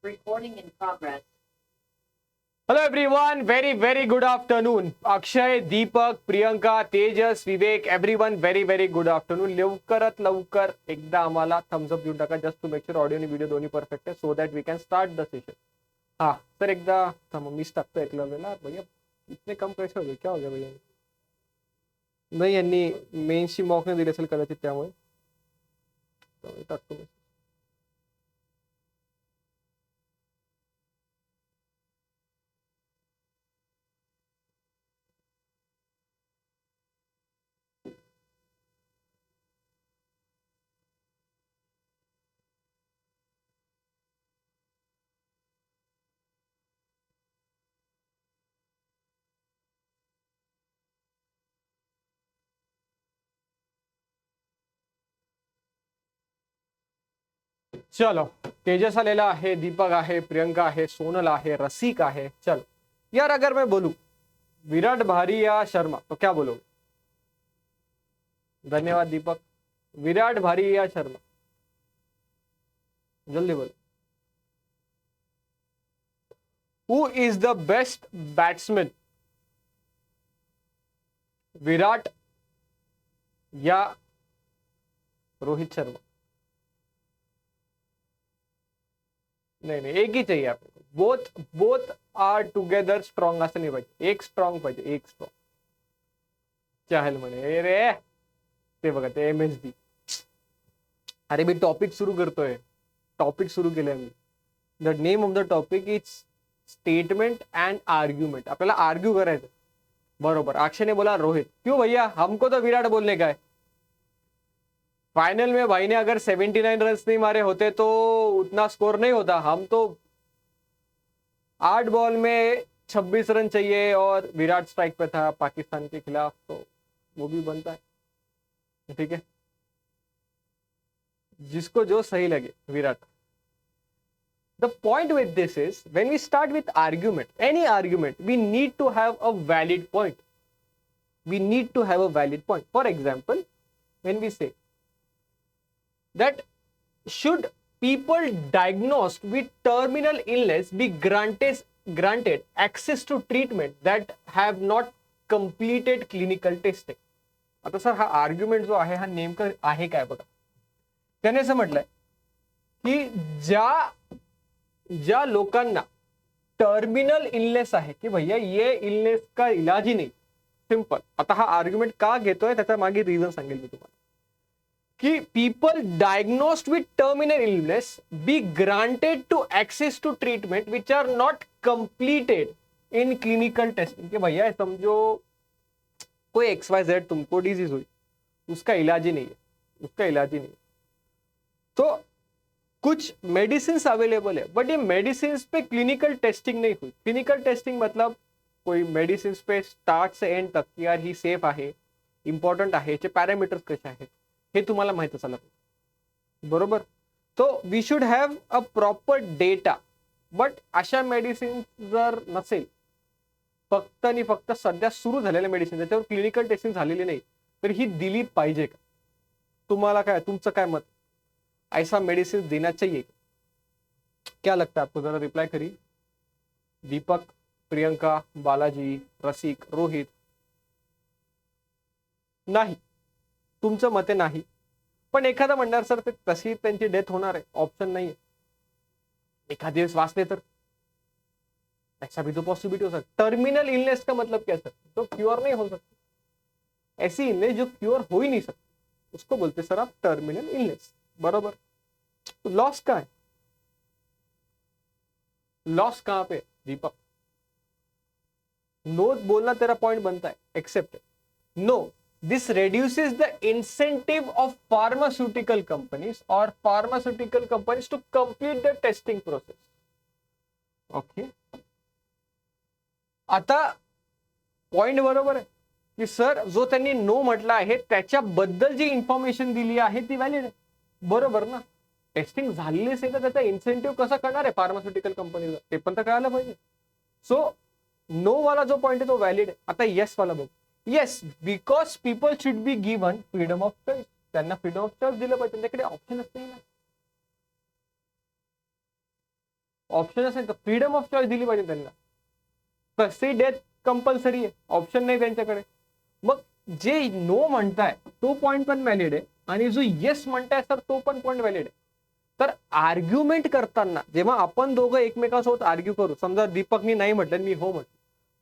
Recording in progress. Hello everyone, very good afternoon. Akshay, Deepak, Priyanka, Tejas, Vivek, everyone very good afternoon. लवकरात लवकर एकदा आम्हाला Thums up देऊन टाका just to make sure audio आणि video दोन्ही perfect आहे so that we can start the session. हाँ सर एकदा मीच टाकतो एकलव्यला. भैया इतने कम कैसे हो गए, क्या हो गया भैया? नाही यांनी मेन्सची मॉक नाही दिली असेल कदाचित त्यामुळे टाकतो मी. चलो तेजस आलेला आहे, दीपक आहे, प्रियंका आहे, सोनल आहे, रसिक आहे. चलो यार अगर मैं बोलूं विराट भारी या शर्मा तो क्या बोलोगे? धन्यवाद दीपक. विराट भारी या शर्मा, जल्दी बोलो. Who is the best batsman, Virat या रोहित शर्मा? नहीं एक ही चाहिए आपको. बोथ आर टुगेदर स्ट्रॉंग असं नाही पाहिजे. एक स्ट्रॉंग पाहिजे, एक स्ट्रॉंग. चाहल म्हणे रे ते बघा ते MSD. अरे मी टॉपिक सुरू करतोय, टॉपिक सुरू केलंय मी. The name of the topic is statement and argument. आपल्याला आर्ग्यू करायचं. बरोबर. अक्षय ने बोला रोहित. क्यों भैया, हमको तो विराट बोलने का है. फाइनल में भाई ने अगर 79 रन नहीं मारे होते तो उतना स्कोर नहीं होता. हम तो 8 बॉल में 26 रन चाहिए और विराट स्ट्राइक पे था पाकिस्तान के खिलाफ, तो वो भी बनता है. ठीक है, जिसको जो सही लगे. Virat. The point with this is when we start with argument, any argument, we need to have a valid point. We need to have a valid point. For example, when we say that should people diagnosed with terminal illness be granted access to treatment that have not completed clinical testing. आता sir हा argument जो आहे हा नेमकं आहे काय बघा. त्याने असं म्हटलंय की ज्या लोकांना टर्मिनल इलनेस आहे की भैया ये इलनेस का इलाज ही नाही. सिंपल. आता हा आर्ग्युमेंट का घेतोय त्याचा मागे रिझन सांगेल मी तुम्हाला कि people diagnosed with terminal illness be granted to access to treatment which are not completed in clinical testing. कि भैया समझो कोई XYZ तुमको डिजीज हुई, उसका इलाज ही नहीं है, उसका इलाज ही नहीं है. तो कुछ मेडिसिन अवेलेबल है बट ये मेडिसिन पे क्लिनिकल टेस्टिंग नहीं हुई. क्लिनिकल टेस्टिंग मतलब कोई मेडिसिन पे स्टार्ट से एंड तक की यार ही सेफ आहे, इम्पॉर्टंट आहे, याचे पॅरामीटर्स कसे आहेत हे तुम्हाला माहित असायला पाहिजे. बरोबर. तो we should have a proper data. But अशा मेडिसिन जर नसेल, फक्त आणि फक्त सध्या सुरू झालेल्या मेडिसिन त्याच्यावर क्लिनिकल टेस्टिंग झालेली नाही, तर ही दिली पाहिजे का? तुम्हाला काय, तुमचं काय मत? ऐसा मेडिसिन देना चाहिए? क्या लगता है आपको? जरा रिप्लाई करी. दीपक, प्रियंका, बालाजी, रसिक, रोहित. नाही, तुमचं मते नाही. पण एखादा म्हणणार सर ते तशी त्यांची डेथ होणार आहे, ऑप्शन नाही. एखाद दिवस वाचले तर ऐसा भी तो पॉसिबिलिटी हो सकता. टर्मिनल इलनेस का मतलब क्या सर? तो क्योर नहीं हो सकती. ऐसी इलनेस जो क्योर हो ही नहीं सकती उसको बोलते सर आप टर्मिनल इलनेस. बरोबर. तो लॉस कहाँ है? लॉस कहां पे? दीपक, नो बोलना तेरा पॉइंट बनता है, except. No, this reduces the incentive of pharmaceutical companies or pharmaceutical companies to complete the testing process. Okay. आता पॉइंट बरोबर आहे की सर जो त्यांनी नो म्हटलं आहे त्याच्याबद्दल जी इन्फॉर्मेशन दिली आहे ती व्हॅलिड आहे. बरोबर ना. टेस्टिंग झालेली असेल तर त्याचा इन्सेंटिव्ह कसा करणार आहे फार्मास्युटिकल कंपनीला, ते पण तर कळायला पाहिजे. सो नो वाला जो पॉइंट आहे तो व्हॅलिड आहे. आता येस वाला बघ. Yes, because people should be given freedom of choice. त्यांना फ्रीडम ऑफ चॉईस दिलं पाहिजे, त्यांच्याकडे ऑप्शनच नाही ना. ऑप्शन असेल तर फ्रीडम ऑफ चॉईस दिली पाहिजे त्यांना. कसे डेथ कंपल्सरी आहे, ऑप्शन नाही त्यांच्याकडे. मग जे नो म्हणताय तो पॉइंट पण व्हॅलिड आहे आणि जो येस म्हणताय सर तो पण पॉइंट व्हॅलिड आहे. तर आर्ग्युमेंट करताना जेव्हा आपण दोघं एकमेकांसोबत आर्ग्यू करू, समजा दीपकनी नाही म्हटलं मी हो म्हटलं,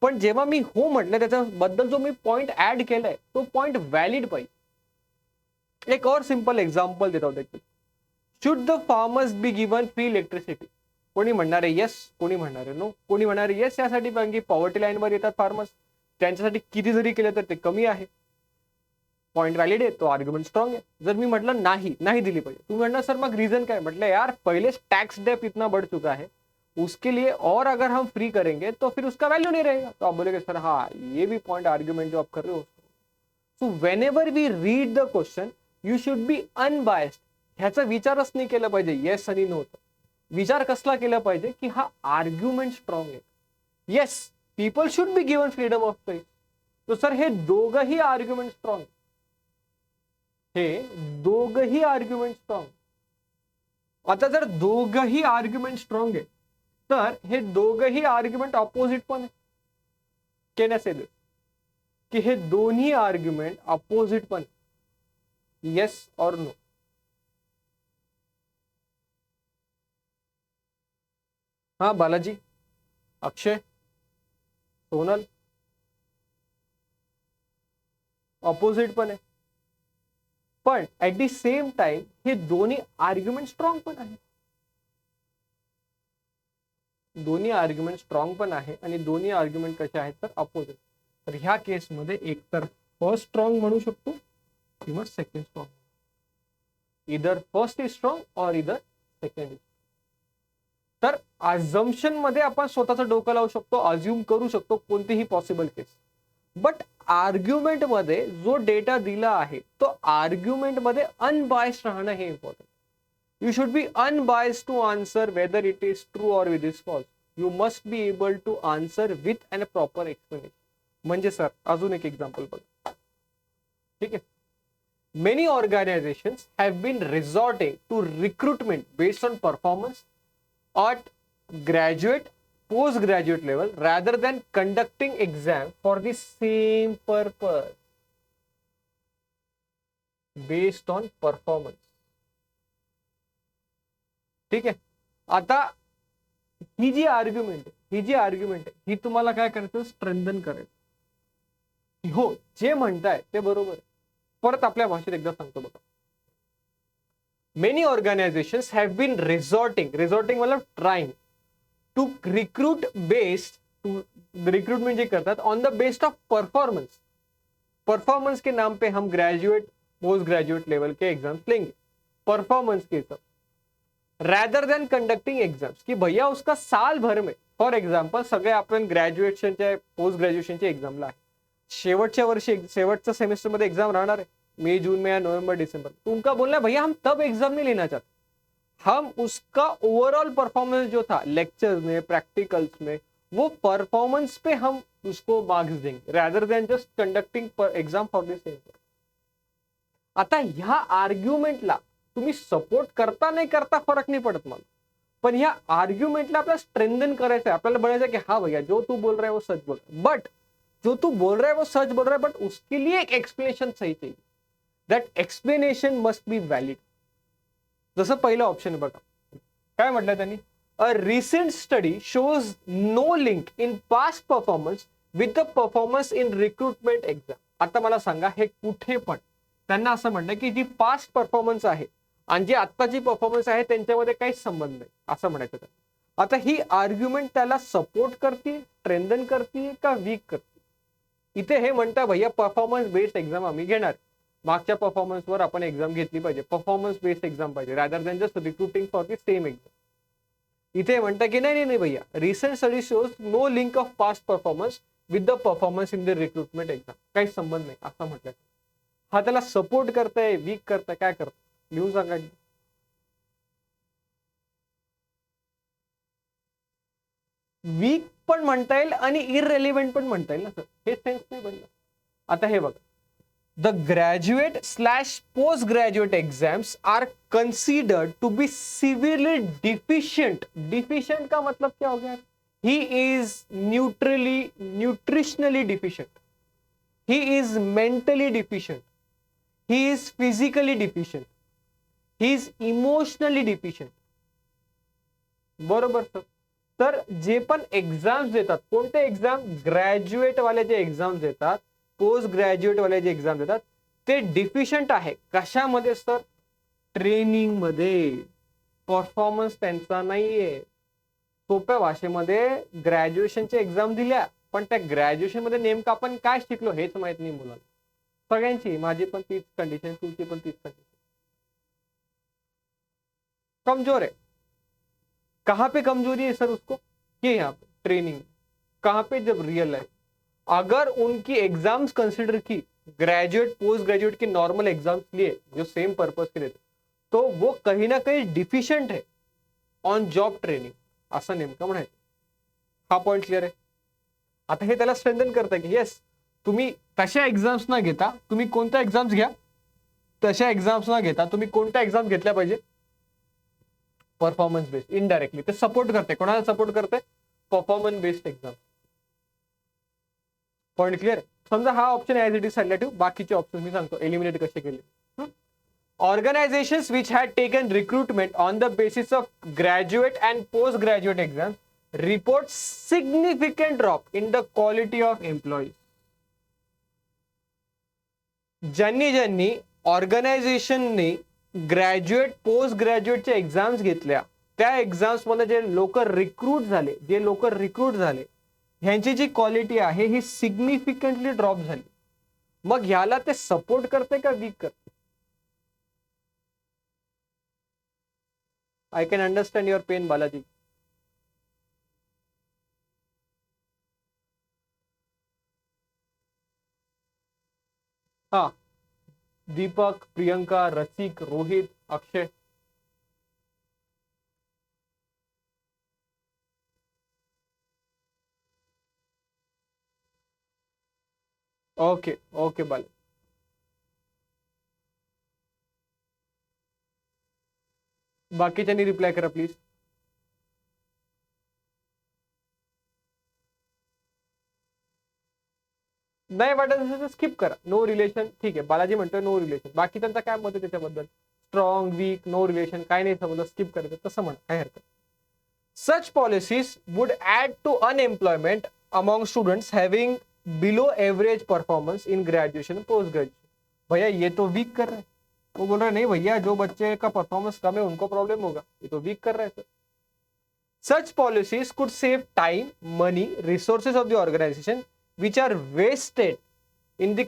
पण जेव्हा मी हो म्हटलं त्याच्याबद्दल जो मी पॉइंट ऍड केलाय तो पॉइंट व्हॅलिड पाहिजे. एक और सिंपल एक्झाम्पल देतो देखील. Should the farmers be given free electricity? कोणी म्हणणार आहे येस, कोणी म्हणणार आहे नो. कोणी म्हणणार आहे येस यासाठी कारण की पॉवर्टी लाईनवर येतात फार्मर्स, त्यांच्यासाठी किती जरी केलं तर ते कमी आहे. पॉइंट व्हॅलिड आहे, तो आर्ग्युमेंट स्ट्रॉंग आहे. जर मी म्हटलं नाही, नाही दिली पाहिजे, तुम्ही म्हणणार सर मग रीजन काय? म्हटलं यार पहले टैक्स डेप इतना बढ़ चुका है, उसके लिए और अगर हम फ्री करेंगे तो फिर उसका वैल्यू नहीं रहेगा. तो आप बोलेगे सर हाँ ये भी पॉइंट आर्ग्यूमेंट जो आप कर रहे हो. So whenever we read the question you should be unbiased. ह्याचा विचारच नाही केला पाहिजे येस आणि नो. विचार कसला केला पाहिजे की हा आर्ग्युमेंट स्ट्रॉंग आहे. Yes people should be given freedom of choice. तो सर हे दोघंही आर्ग्युमेंट स्ट्रॉंग, हे दोघंही आर्ग्युमेंट स्ट्रॉंग. आता जर दोघंही आर्ग्युमेंट स्ट्रॉंग आहे तर हे दोघंही आर्ग्युमेंट ऑपोजिट पण आहे. कॅन आय से दिस की हे दोन्ही आर्ग्युमेंट ऑपोजिट पण, येस और नो. हा बालाजी, अक्षय, सोनल ऑपोजिट पण आहे. पण ऍट दी सेम टाइम हे दोन्ही आर्ग्युमेंट स्ट्रॉंग पण आहे. दोन्ही आर्ग्युमेंट स्ट्रॉंग पण आहे आणि दोन्ही आर्ग्युमेंट कसे आहेत तर अपोजिट. तर ह्या केसमध्ये एकतर फर्स्ट स्ट्रॉंग म्हणू शकतो किंवा सेकंड स्ट्रॉंग. इधर फर्स्ट इज स्ट्रॉंग और इधर सेकंड इज. तर अझम्पशन मध्ये आपण स्वतःचं डोकं लावू शकतो, अज्युम करू शकतो कोणतीही पॉसिबल केस. बट आर्ग्युमेंट मध्ये जो डेटा दिला आहे तो आर्ग्युमेंट मध्ये अनबायस्ड राहणं हे important. You should be unbiased to answer whether it is true or it is false. You must be able to answer with an proper explanation. म्हणजे sir अजून एक एक्झाम्पल बघा. ठीक आहे. Many organizations have been resorting to recruitment based on performance at graduate, postgraduate level rather than conducting exam for the same purpose. Based on performance. ठीक आहे. आता ही जी argument ही तुम्हाला काय करायचं, स्ट्रेंथन करायचं. हो जे म्हणताय ते बरोबर आहे. परत आपल्या भाषेत एकदा सांगतो बघा. Many organisations have been resorting मतलब trying to recruit based to recruitment जे करतात on the based of performance. Performance के नाम पे हम ग्रेजुएट पोस्ट ग्रेजुएट लेवल के एग्जाम्स लेंगे परफॉर्मेंस के हिसाब, रैदर देन कंडक्टिंग एग्जाम्स. की भैया उसका साल भर में, फॉर एक्झाम्पल सगळे आपण ग्रॅज्युएशनच्या पोस्ट ग्रॅज्युएशनच्या एक्झामला आहे, शेवटच्या वर्षी शेवटच्या सेमेस्टरमध्ये एक्झाम राहणार आहे मई जून में या नवंबर दिसंबर. तो उनका बोलना है भैया हम तब एग्जाम नहीं लेना चाहते, हम उसका ओवरऑल परफॉर्मेंस जो था लेक्चर्स में प्रैक्टिकल्स में वो परफॉर्मेंस पे हम उसको मार्क्स देंगे rather than just conducting exam for this. आता ह्या आर्ग्युमेंटला तुम्ही सपोर्ट करता नाही करता फरक नाही पडत मला, पण ह्या आर्ग्युमेंटला आपल्याला स्ट्रेंथन करायचं आहे. आपल्याला बनायचं की हाँ भैया जो तू बोल रहा है वो सच बोल रहा है, बट जो तू बोल रहा है वो सच बोल रहा है, बट उसके लिए एक एक्सप्लेनेशन सही चाहिए. That explanation must be valid. जसं पहिलं ऑप्शन बघा काय म्हटलं त्यांनी, a recent study shows no link in past performance with the performance in recruitment exam. आता मला सांगा हे कुठे पण त्यांना असं म्हणणं की जी पास्ट परफॉर्मन्स आहे आणि जी आत्ताची परफॉर्मन्स आहे त्यांच्यामध्ये काहीच संबंध नाही असं म्हणायचं. आता ही आर्ग्युमेंट त्याला सपोर्ट करते, स्ट्रेंथन करते का वीक करते. इथे हे म्हणता भैया परफॉर्मन्स बेस्ड एक्झाम आम्ही घेणार, मागच्या परफॉर्मन्सवर आपण एक्झाम घेतली पाहिजे, परफॉर्मन्स बेस्ड एक्झाम पाहिजे rather than just recruiting for the same exam. इथे म्हणता की नाही नाही भैया recent study shows no link of past performance with the performance in the recruitment exam. काहीच संबंध नाही असं म्हटलं. हा त्याला सपोर्ट करताय वीक करताय काय करताय लिहून सांगा. वीक पण म्हणता येईल आणि इररेलिव्हेंट पण म्हणता येईल ना सर, हे सेन्स नाही बनलं. आता हे बघा the graduate slash postgraduate exams are considered to be severely deficient. Deficient का मतलब क्या हो गया? He is nutritionally deficient. He is mentally deficient. He is physically deficient. He is emotionally deficient. बरोबर सर. तर जे पण एक्झाम्स देतात, कोणते एक्झाम? ग्रॅज्युएट वाले जे एक्झाम्स देतात, पोस्ट ग्रॅज्युएट वाले जे एक्झाम देतात, ते डिफिशियंट आहे. कशामध्ये सर? ट्रेनिंग मध्ये. परफॉर्मन्स त्यांचा नाहीये. सोप्या भाषेमध्ये ग्रॅज्युएशनच्या एक्झाम दिल्या, पण त्या ग्रॅज्युएशन मध्ये नेमकं आपण काय शिकलो हेच माहित नाही मुलांना. सगळ्यांची, माझी पण तीच कंडिशन, तुमची पण तीच कंडिशन. कमजोर है. कहां पे कमजोरी है सर उसको? ये यहाँ पे ट्रेनिंग. कहां पे? जब रियल लाइफ. अगर उनकी एग्जाम्स कंसिडर की, ग्रेजुएट पोस्ट ग्रेजुएट की नॉर्मल एग्जाम्स लिए जो सेम पर्पज के लिए थे, तो वो कहीं ना कहीं डिफिशियंट है ऑन जॉब ट्रेनिंग, असं नेमकं म्हणायचं. हा पॉइंट क्लिअर आहे. आता हे त्याला स्ट्रेंथन करताय की येस, तुम्ही तशा एक्झाम्स ना घेता, तुम्ही कोणत्या एक्झाम्स घ्या, तशा एक्झाम्स ना घेता तुम्ही कोणत्या एक्झाम घेतल्या पाहिजे? Performance based. इनडायरेक्टली ते सपोर्ट करते. कोणाला सपोर्ट करते? Performance based exam. Point clear. समजा हा ऑप्शन ऍज इट इज सॅलेटिव्ह, बाकीचे ऑप्शन मी सांगतो एलिमिनेट कसे केले. Organizations which had taken recruitment on the basis of graduate and postgraduate exams report significant drop in the quality of employees. ज्यांनी ऑर्गनायझेशनने graduate post ग्रॅज्युएटच्या exams घेतल्या, त्या exams मध्ये जे लोक recruit झाले ह्यांची जी क्वालिटी आहे ही सिग्निफिकंटली ड्रॉप झाली. मग ह्याला ते सपोर्ट करते का वीक करते? I can understand your pain, Balaji. हाँ, दीपक, प्रियंका, रसिक, रोहित, अक्षय. ओके ओके बाल. बाकीच्यांनी रिप्लाय करा प्लीज. नाही वाटत असेल तर स्किप करा. नो रिलेशन ठीक आहे. बालाजी म्हणतोय नो रिलेशन. बाकी त्यांचा काय मत आहे त्याच्याबद्दल? स्ट्रॉंग, वीक, नो रिलेशन, काय नाही समजलं, स्किप करायचं तसं म्हणा, काय हरकत. Such policies would add to unemployment among students having below average performance in graduation post graduation. भैया ये तो वीक कर रहा है. वो बोल रहा है नहीं भैया, जो बच्चे का परफॉर्मेंस कम है उनको प्रॉब्लम होगा. ये तो वीक कर रहा है sir. Such policies could save time, money, resources of the organization, which are wasted in the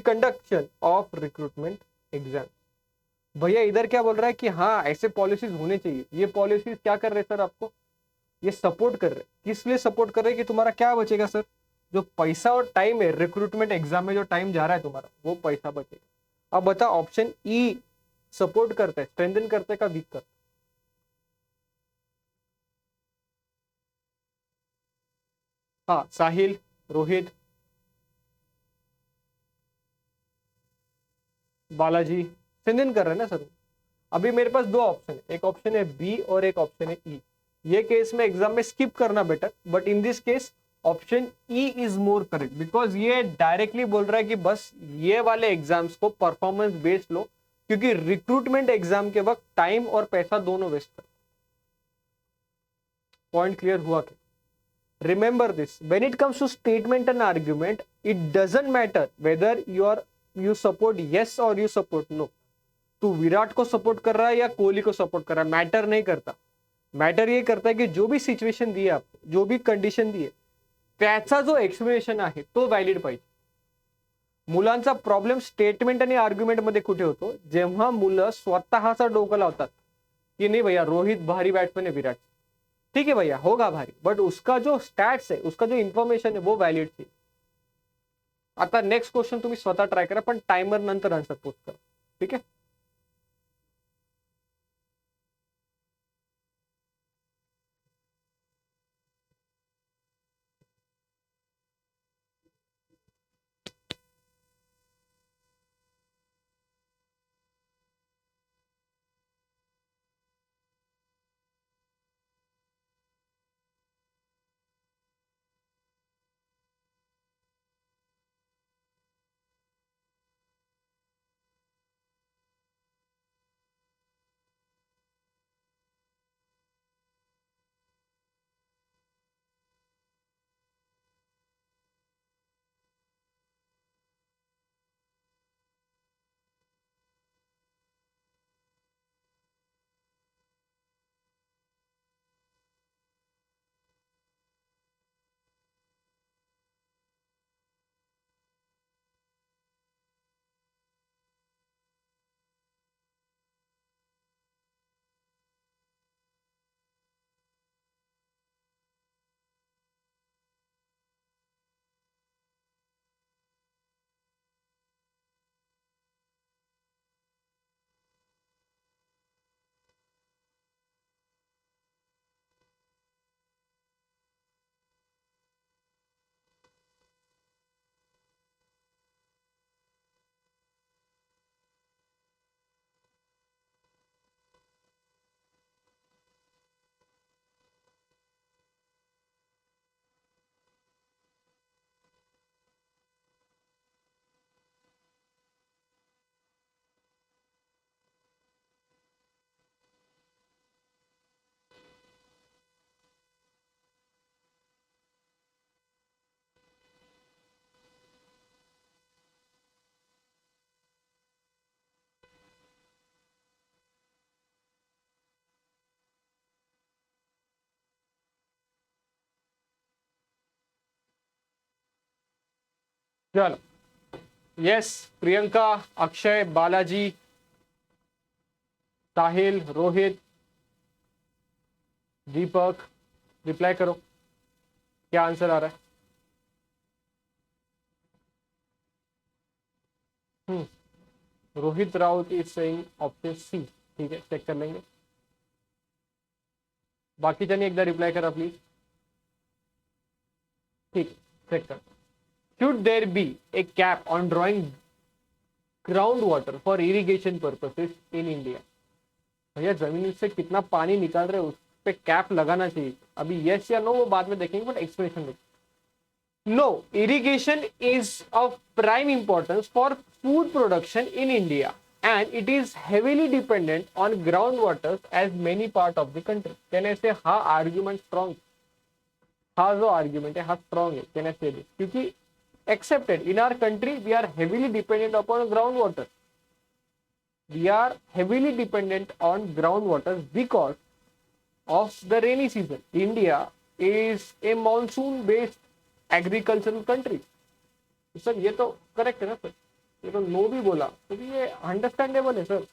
conduction of recruitment exams. भैया इधर क्या बोल रहा है कि हाँ ऐसे पॉलिसीज होने चाहिए. ये पॉलिसीज क्या कर रहे हैं सर? आपको ये सपोर्ट कर रहे हैं. किस लिए सपोर्ट कर रहे हैं? कि तुम्हारा क्या बचेगा सर? जो पैसा और टाइम है रिक्रूटमेंट एग्जाम में, जो टाइम जा रहा है तुम्हारा, वो पैसा बचेगा. अब बता, ऑप्शन ई सपोर्ट करता है, स्ट्रेंथन करता है का वीक करता है? हाँ, साहिल, रोहित, बालाजी, स्ट्रेंथन कर रहे हैं ना सर. अभी मेरे पास दो ऑप्शन है, एक ऑप्शन है बी और एक ऑप्शन है ई. ये केस में एग्जाम में स्किप करना better, but in this case option E is more correct, because ये डायरेक्टली बोल रहा है कि बस ये वाले एग्जाम्स को परफॉर्मेंस बेस्ड लो, क्योंकि रिक्रूटमेंट एग्जाम के वक्त टाइम और पैसा दोनों वेस्ट कर. पॉइंट क्लियर हुआ क्या? Remember this, when it comes to statement and argument, it doesn't matter whether you support yes or you support no. तू विराट को सपोर्ट कर रहा है या कोहली को सपोर्ट कर रहा है, मैटर नहीं करता. मैटर ये करता है कि जो भी सिच्युएशन दी है आपको, जो भी कंडिशन दी आहे, त्याचा जो एक्सप्लेनेशन आहे तो व्हॅलिड पाहिजे. मुलांचा प्रॉब्लेम स्टेटमेंट आणि आर्ग्युमेंट मध्ये कुठे होतो? जेव्हा मुलं स्वतःचा डोकं लावतात की नाही भैया रोहित भारी बॅट्समॅन आहे विराट, ठीक है भैया होगा भारी, बट उसका जो स्टैट्स है, उसका जो इन्फॉर्मेशन है वो वैलिड थी. आता नेक्स्ट क्वेश्चन तुम्ही स्वतः ट्राय करा, पण टाइमर नंतर आन्सर पोस्ट करा, ठीक है. चलो, यस, प्रियंका, अक्षय, बालाजी, साहिल, रोहित, दीपक, रिप्लाई करो, क्या आंसर आ रहा है? Rohit Raut is saying option C. ठीक है, चेक कर लेंगे। बाकी जन एकदा रिप्लाई करा प्लीज। ठीक है, चेक कर। Should there be a cap on drawing ground water for irrigation purposes in India? भैया जमीन से कितना पानी निकाल रहे हैं उस पे कैप लगाना चाहिए। अभी यस या नो वो बाद में देखेंगे, बट एक्सप्लेनेशन देखो। No, irrigation is of prime importance for food production in India, and it is heavily dependent on groundwater as many part of the country. Can I say हा argument strong? हा जो argument है हा strong है. Can I say this? क्योंकि accepted in our country we are heavily dependent upon groundwater. We are heavily dependent on groundwater because of the rainy season. India is a monsoon based agricultural country. Sir ये तो correct है ना sir, ये तो no भी बोला तो ये अंडरस्टैंडेबल है सर।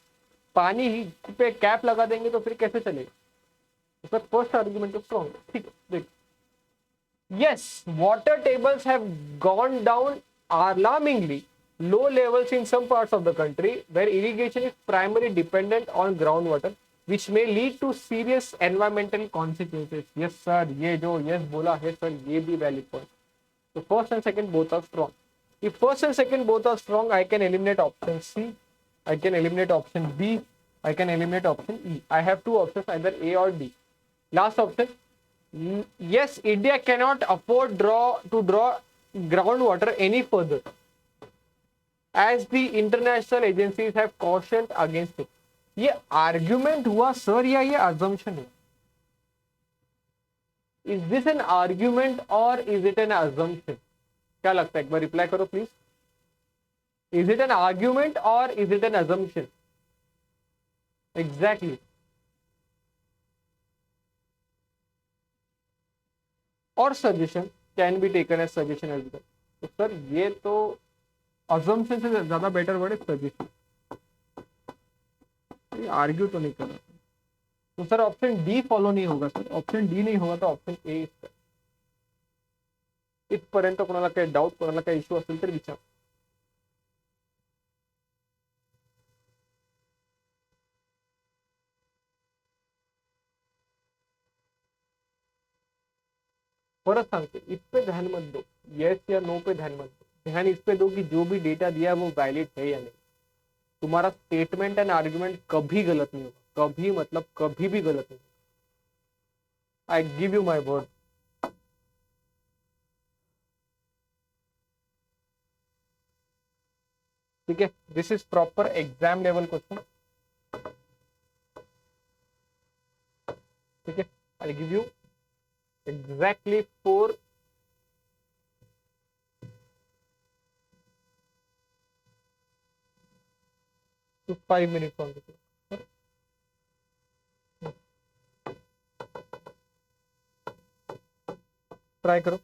पानी ही पे कैप लगा देंगे तो फिर कैसे चलेगा? तो सर फर्स्ट आर्ग्यूमेंट तो स्ट्रॉन्ग है। ठीक है, देख, yes, water tables have gone down alarmingly low levels in some parts of the country where irrigation is primarily dependent on groundwater, which may lead to serious environmental consequences. Yes sir, ये जो yes बोला है sir, ये भी valid point. So first and second both are strong. If first and second both are strong, I can eliminate option C, I can eliminate option B, I can eliminate option E. I have two options, either A or D. Last option, yes, India cannot afford to draw groundwater any further, as the international agencies have cautioned against it. ये argument हुआ sir या ये assumption है? Is this an argument or is it an assumption? क्या लगता है, एक बार रिप्लाई करो please. Is it an argument और is it an assumption? Exactly. और suggestion can be taken as suggestion as well. तो सर ये तो assumption से ज्यादा बेटर वर्ड है सजेशन। आर्ग्यू तो नहीं कर रहा, तो सर ऑप्शन डी फॉलो नहीं होगा सर, ऑप्शन डी नहीं होगा तो ऑप्शन ए। इथपर्यंत कोणाला काही डाऊट, कोणाला काही इश्यू असेल तर विचार। परत सांगते, इस पे ध्यान मत दो, यस या नो पे ध्यान मत दो, ध्यान इस पे दो कि जो भी डेटा दिया है वो वैलिड है या नहीं। तुम्हारा स्टेटमेंट एंड आर्ग्यूमेंट कभी गलत नहीं होगा, कभी मतलब कभी भी गलत नहीं। I give you my word. ठीक है, this is proper exam level question. ठीक है, I give you exactly 4 to 5 minutes on the try करो।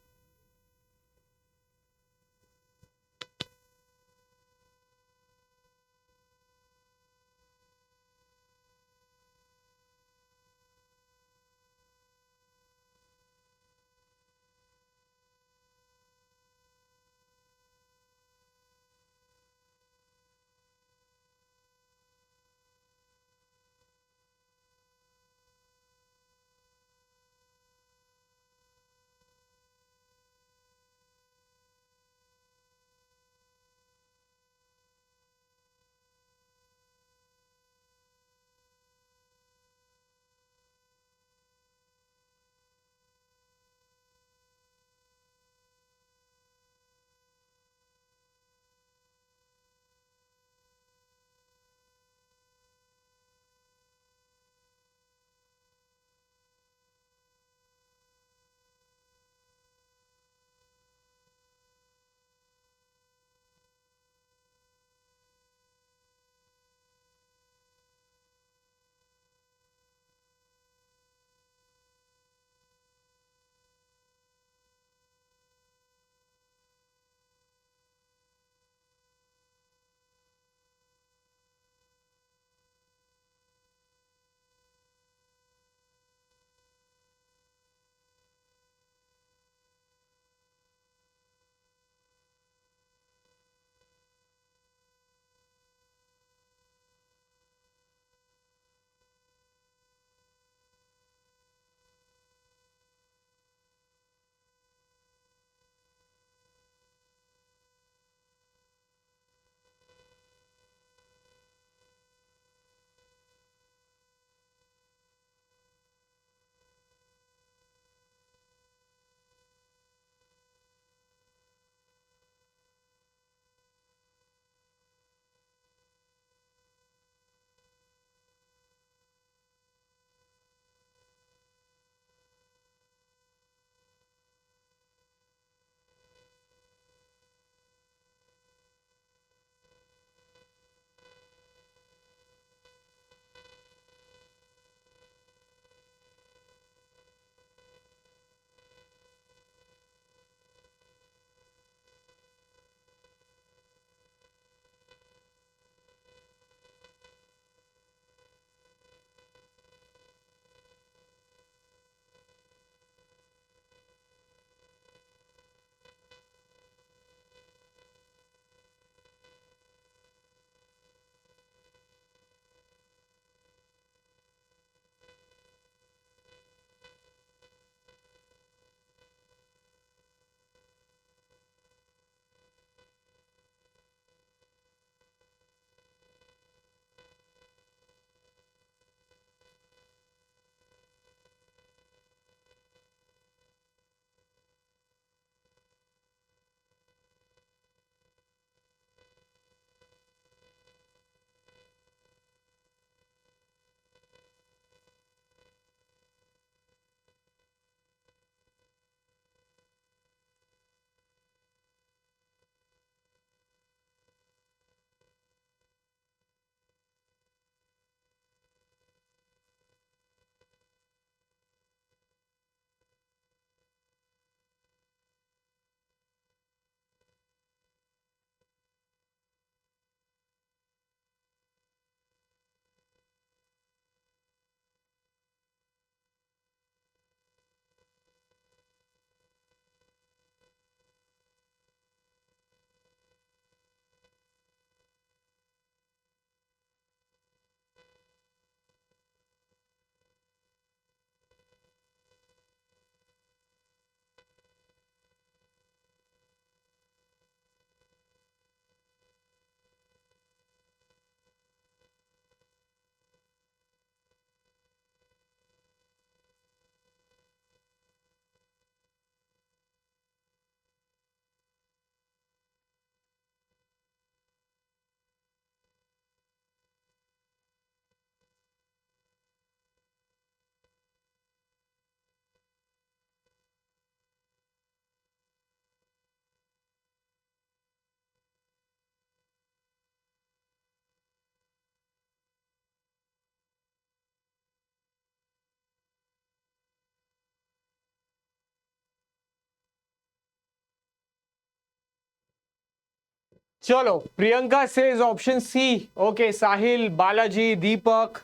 चलो, Priyanka says option C. Okay, Sahil, Balaji, Deepak,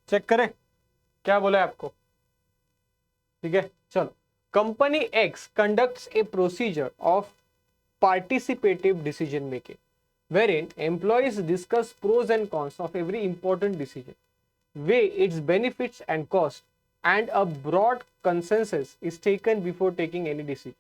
check करें क्या बोला है आपको. ठीक है, चलो. Company X conducts a procedure of participative decision making, wherein employees discuss pros and cons of every important decision, weigh its benefits and cost, and a broad consensus is taken before taking any decision.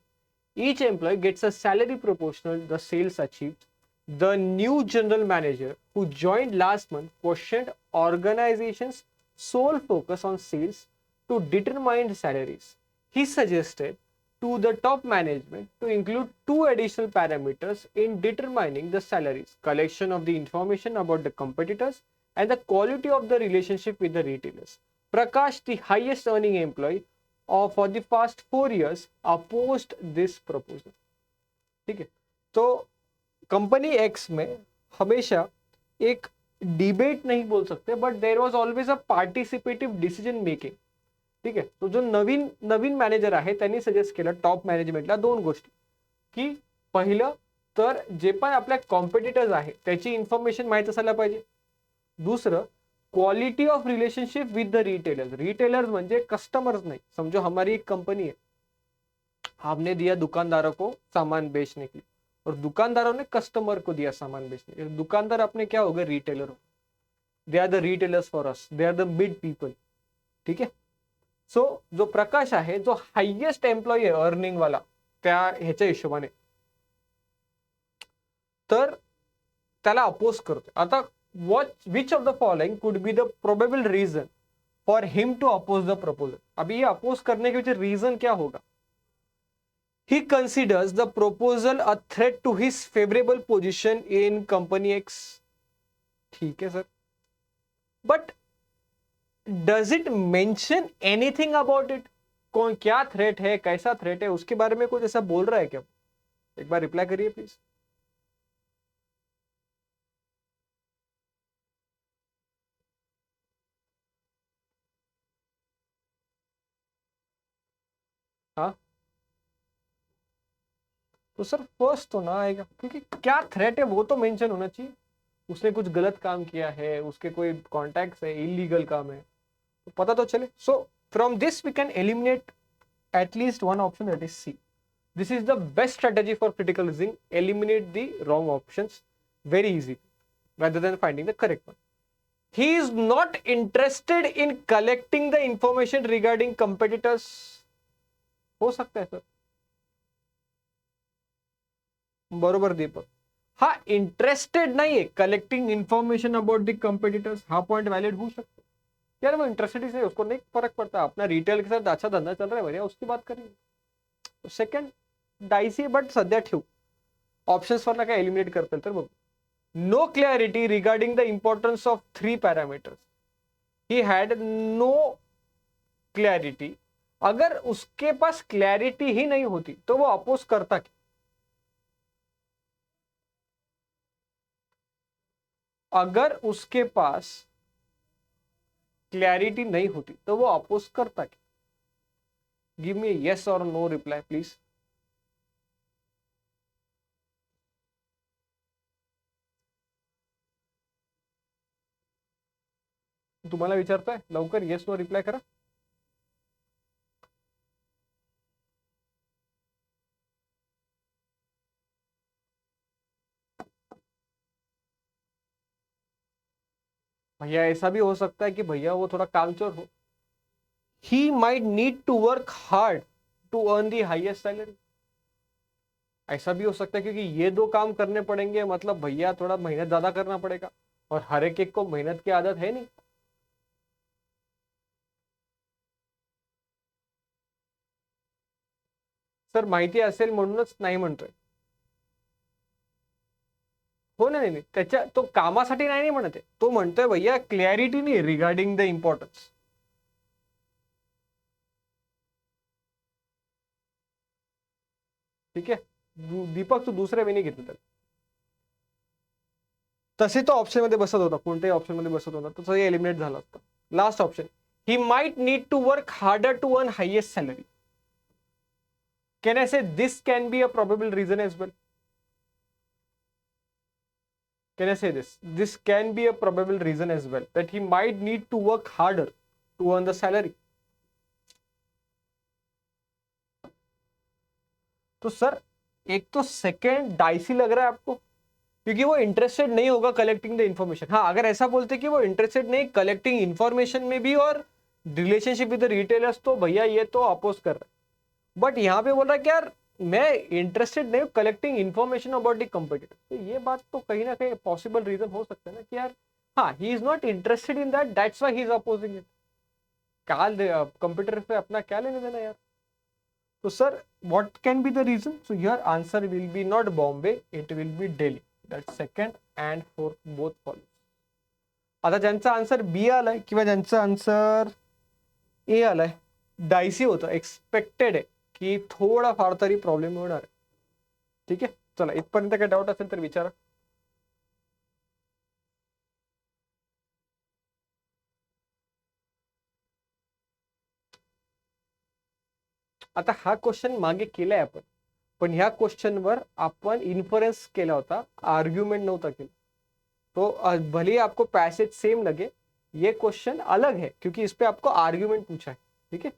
Each employee gets a salary proportional to the sales achieved. The new general manager who joined last month questioned organization's sole focus on sales to determine salaries. He suggested to the top management to include two additional parameters in determining the salaries: collection of the information about the competitors and the quality of the relationship with the retailers. Prakash, the highest earning employee for the past 4 years, opposed this proposal. ठीक है, तो company x में हमेशा एक debate नहीं बोल सकते, but there was always a participative decision making. ठीक आहे, तो जो नवीन नवीन मॅनेजर आहे त्यांनी सजेस्ट केलं टॉप मॅनेजमेंटला दोन गोष्टी, की पहिलं तर जे पण आपल्या कॉम्पिटिटर्स आहे त्याची इन्फॉर्मेशन माहित असायला पाहिजे. दूसरं, quality of relationship with the retailers. Retailers म्हणजे कस्टमर्स नाही. समझो हमारी एक कंपनी है, हमने दिया दुकानदारों को सामान बेचने के लिए और दुकानदारों ने कस्टमर को दिया सामान बेचने के लिए. दुकानदार अपने क्या हो गए, रिटेलर हो. They are the retailers for us, they are the mid people. ठीक है. सो जो प्रकाश आहे, जो हायेस्ट एम्प्लॉई आहे अर्निंग वाला त्या ह्याच्या हिशोबाने, तर त्याला अपोज करतो. आता which of the following could be the probable reason for him to oppose the proposal. अभी ये अपोज करने के पीछे रीजन क्या होगा. He considers the proposal a threat to his favorable position in company X. ठीक है sir, but does it mention anything about it? कौन क्या थ्रेट है, कैसा थ्रेट है, उसके बारे में कुछ ऐसा बोल रहा है क्या? एक बार रिप्लाई करिए प्लीज. हाँ, तो सर फर्स्ट तो ना आएगा, क्योंकि क्या थ्रेट है वो तो मेंशन होना चाहिए. उसने कुछ गलत काम किया है, उसके कोई कॉन्टैक्ट्स है, इलीगल काम है, तो पता तो चले. So from this we can eliminate at least one option, that is C. This is the best strategy for critical reasoning. Eliminate the wrong options very easy rather than finding the correct one. He is not interested in collecting the information regarding competitors. हो सकता है sir, बरोबर दीपक. हा interested नाहीये collecting information about the competitors. हा point valid हो सकता है. यार वो इंटरेस्टेड नहीं, उसको नहीं फर्क पड़ता, अपना रिटेल के साथ अच्छा धंधा चल रहा है बढ़िया, उसकी बात करेंगे. सेकंड डायसी, बट सध्या ठेवू. ऑप्शन्स वरना काय एलिमिनेट करता तर बघू. No clarity regarding the importance of 3 parameters. He had no clarity. अगर उसके पास क्लैरिटी ही नहीं होती तो वो अपोज करता क्या. अगर उसके पास क्लैरिटी नहीं होती तो वो अपोज करता क्या. गिव मी येस और नो रिप्लाई प्लीज. तुम्हाला विचारतोय, लवकर येस नो रिप्लाय करा. भैया ऐसा भी हो सकता है कि भैया वो थोड़ा कामचोर हो. He might need to work hard to earn the highest salary. ऐसा भी हो सकता है क्योंकि ये दो काम करने पड़ेंगे, मतलब भैया थोड़ा मेहनत ज्यादा करना पड़ेगा, और हर एक को मेहनत की आदत है नहीं. सर माहिती असेल म्हणूनच नाही म्हणतोय. हो नाही नाही, त्याच्या तो कामासाठी नाही म्हणत आहे. तो म्हणतोय भैया क्लॅरिटी नाही रिगार्डिंग द इम्पॉर्टन्स. ठीक आहे दीपक, तू दुसऱ्या वेळी घेतलं तर तसे तो ऑप्शन मध्ये बसत होता, कोणत्याही ऑप्शन मध्ये बसत होता, तो एलिमिनेट झाला असता. Last option, he might need to work harder to earn highest salary. Can I say this can be a probable reason as well. Can I say this? This can be a probable reason as well that he might need to work harder to earn the salary. तो sir एक तो second dicey लग रहा है आपको, क्योंकि वो interested नहीं होगा कलेक्टिंग द इन्फॉर्मेशन. हाँ, अगर ऐसा बोलते कि वो इंटरेस्टेड नहीं कलेक्टिंग इन्फॉर्मेशन में भी और रिलेशनशिप विद रिटेलर्स, तो भैया ये तो अपोज कर रहा है. बट यहाँ पे बोल रहा है कि यार मैं इंटरेस्टेड नहीं हूँ collecting information about the competitor. तो ये बात तो कहीं ना कहीं पॉसिबल रीजन हो सकता है ना कि यार हाँ he is not interested in that, that's why he is opposing it. क्या कंप्यूटर पे अपना क्या लेने देना यार. तो sir what can be the reason? So your answer will be not Bombay, it will be Delhi. That's second and fourth both follow. आता ज्यांचा आन्सर बी आलाय किंवा ज्यांचा आन्सर ए आलाय, डायसी होतं, एक्सपेक्टेड आहे की थोडा फार तरी प्रॉब्लेम होणार आहे. ठीक आहे, चला इथपर्यंत काही डाऊट असेल तर विचारा. आता हा क्वेश्चन मागे केलाय आपण, पण ह्या क्वेश्चनवर आपण इन्फरन्स केला होता, आर्ग्युमेंट नव्हता केला. तो भले ही आपको पैसेज सेम लगे, ये क्वेश्चन अलग है क्योंकि इस पे आपको आर्ग्यूमेंट पूछा है. ठीक है,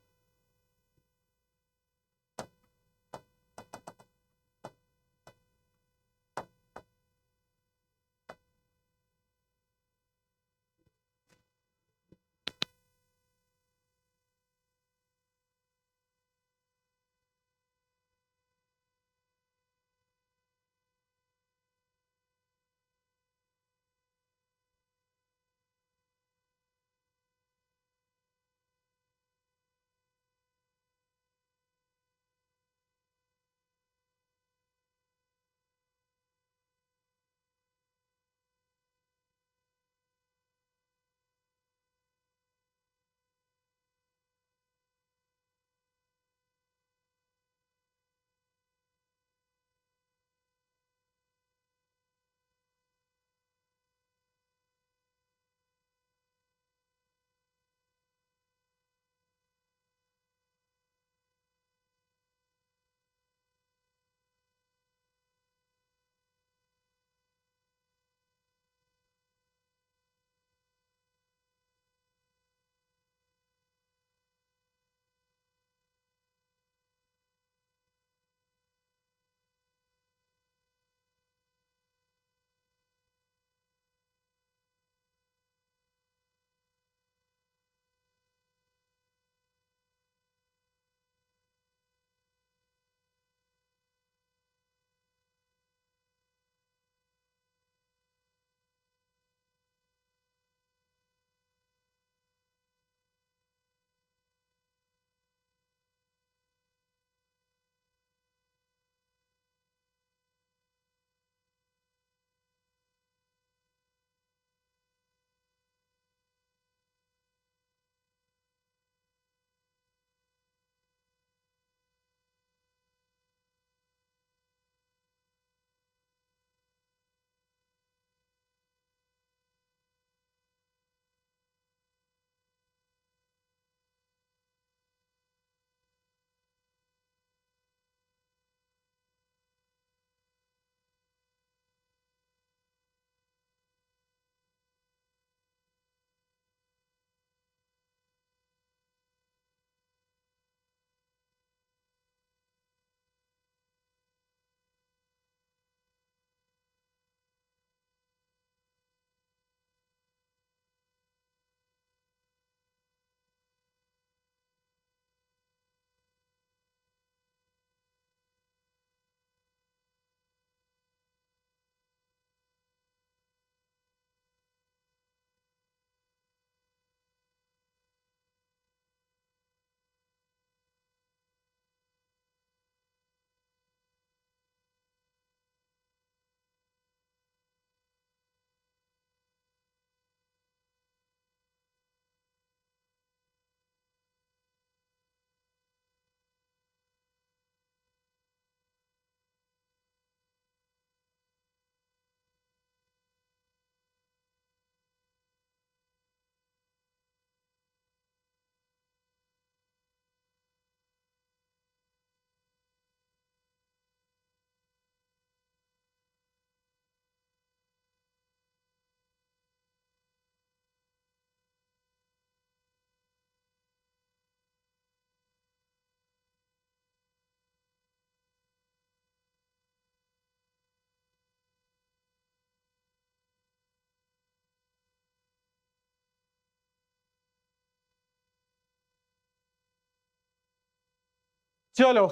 चलो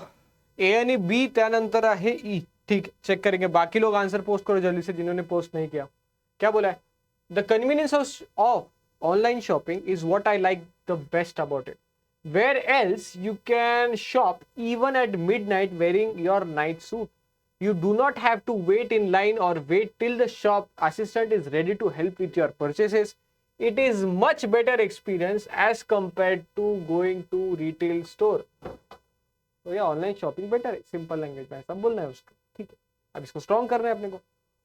ए आणि बी, त्यानंतर आहे ई. ठीक, चेक करेंगे. बाकी लोग आंसर पोस्ट करो जल्दी से जिन्होंने पोस्ट नहीं किया. क्या बोला है? The convenience of online shopping is what I like the best about it. Where else you can shop even at midnight wearing your night suit. You do not have to wait in line or wait till the shop assistant is ready to help with your purchases. It is much better experience as compared to going to retail store. तो ये online shopping better है, simple language में ऐसा बोलना है उसको. ठीक है, अब इसको स्ट्रॉन्ग करना है अपने को.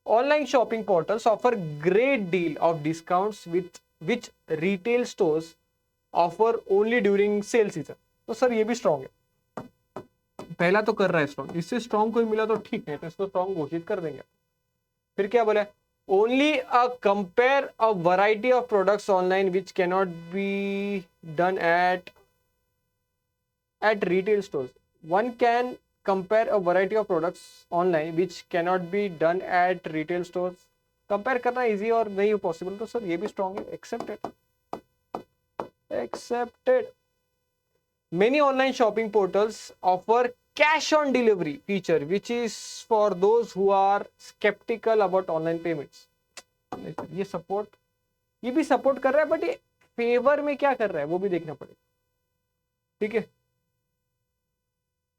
Online shopping portals offer great deal of discounts with which retail stores offer only during sale season. तो सर ये भी स्ट्रॉन्ग है. पहला तो कर रहा है स्ट्रॉन्ग, इससे स्ट्रॉन्ग कोई मिला तो ठीक है, तो इसको स्ट्रॉन्ग घोषित कर देंगे. फिर क्या बोला है? Only a compare a variety of products online which cannot be done at retail stores. One can compare a variety of products online which cannot be done at retail stores. Compare करना easy और नहीं हो possible, तो sir ये भी strong है. Accepted, accepted. Many online shopping portals offer cash on delivery feature which is for those who are skeptical about online payments. ये support, ये भी सपोर्ट कर रहा है, बट ये फेवर में क्या कर रहा है वो भी देखना पड़ेगा. ठीक है,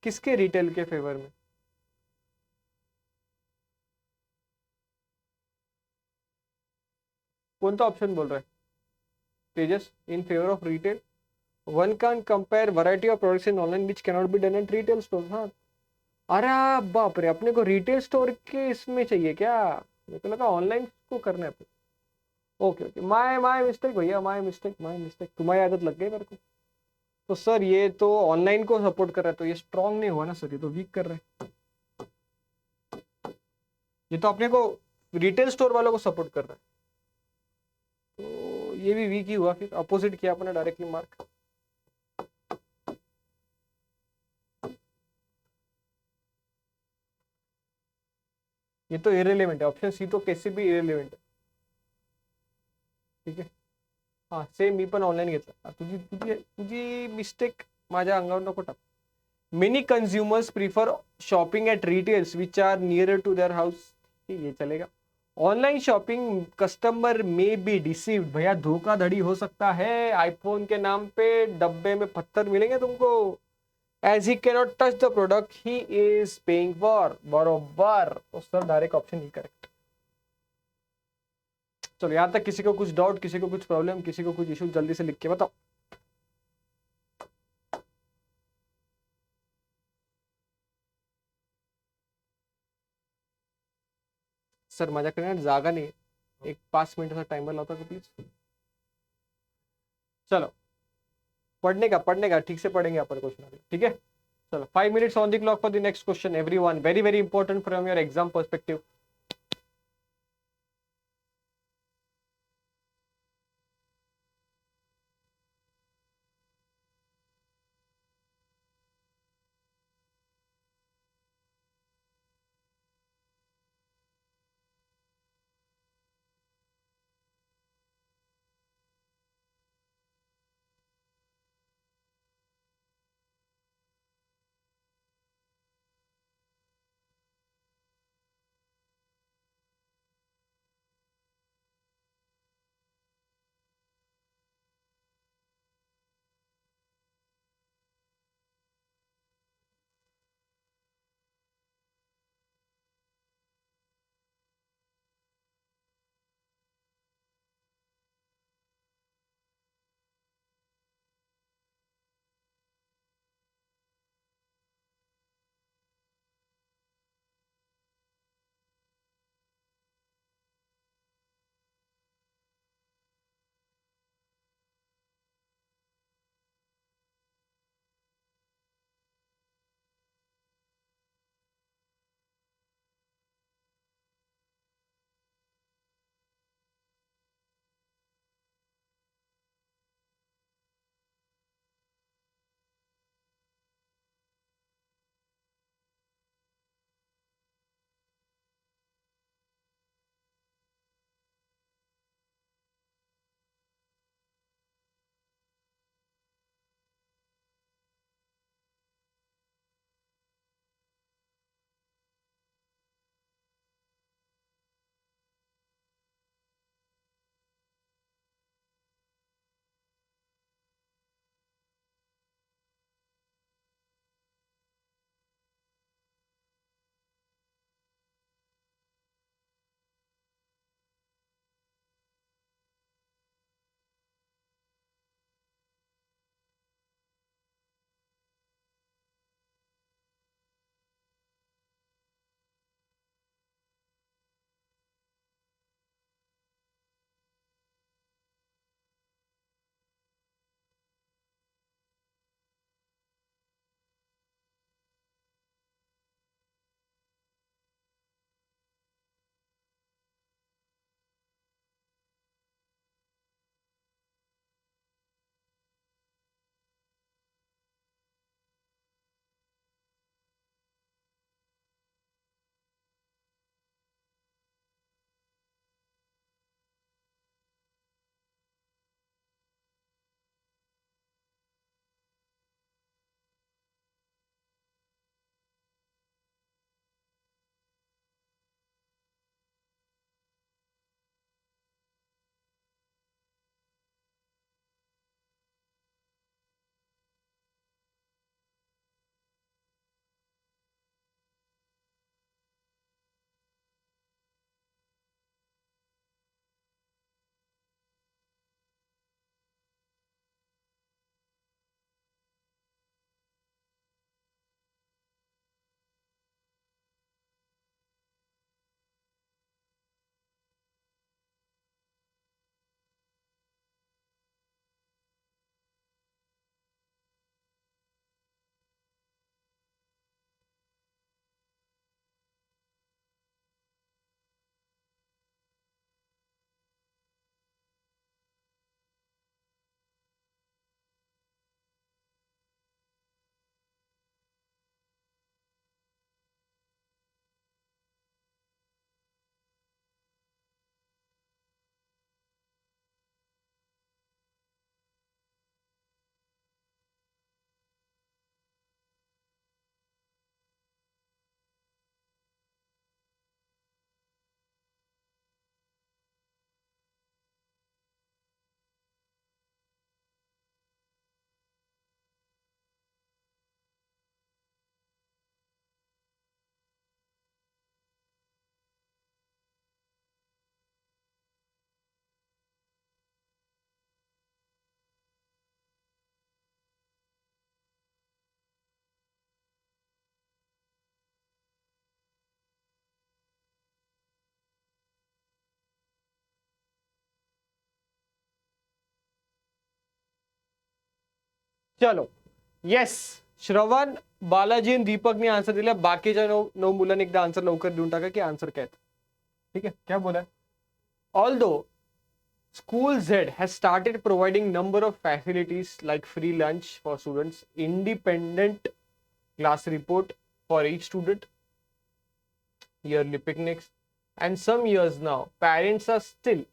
किसके रिटेल के फेवर में? कौन सा ऑप्शन बोल रहा है Tejas? In favour of retail. One can compare variety of products in online which can not be done at retail store. हाँ, अरे बाप रे, अपने को रिटेल स्टोर के इसमें चाहिए क्या? मेरे को लगा ऑनलाइन को करना है. Okay okay, my my mistake भैया, माय मिस्टेक, माय मिस्टेक. तुम्हारी आदत लग गई मेरे को. तो सर ये तो ऑनलाइन को सपोर्ट कर रहा है, तो ये स्ट्रॉन्ग नहीं हुआ ना सर, ये तो वीक कर रहा है. ये तो अपने को रिटेल स्टोर वालों को सपोर्ट कर रहा है, तो ये भी वीक ही हुआ. फिर अपोजिट किया अपने डायरेक्टली मार्क. ये तो इरेलीवेंट है, ऑप्शन सी तो कैसे भी इरेलीवेंट है. ठीक आहे, हा सेम मी पण ऑनलाईन घेतला. तुझी तुझी तुझी मिस्टेक माझ्या अंगावर नको टाक. Many consumers prefer shopping at retails which are nearer to their house. ये चलेगा. ऑनलाइन शॉपिंग कस्टमर में बी डिसीव्ड. भैया धोखाधड़ी हो सकता है. आईफोन के नाम पे डब्बे में पत्थर मिलेंगे तुमको. As he cannot touch the product he is paying for. बरोबर, तो सर डायरेक्ट ऑप्शन ही करेक्ट. चलो यहां तक किसी को कुछ डाउट, किसी को कुछ प्रॉब्लम, किसी को कुछ इशू, जल्दी से लिख के बताओ. सर माझ्याकडे ना जागा नाही, एक 5 मिनिटाचा टाइमर लावता का प्लीज? चलो पढ़ने का ठीक से पढ़ेंगे अपन क्वेश्चन. ठीक है, चलो 5 minutes on the clock for the next question. Everyone very very important from your exam perspective. चलो येस, श्रवण, बालाजी आणि दीपकने आन्सर दिला. बाकीच्या 9 मुलांनी एकदा आन्सर लवकर देऊन टाका की आन्सर काय. ठीक आहे, क्या बोला. Although School Z has started providing number of facilities like free lunch for students, independent class report for each student, yearly picnics, and some years now parents are still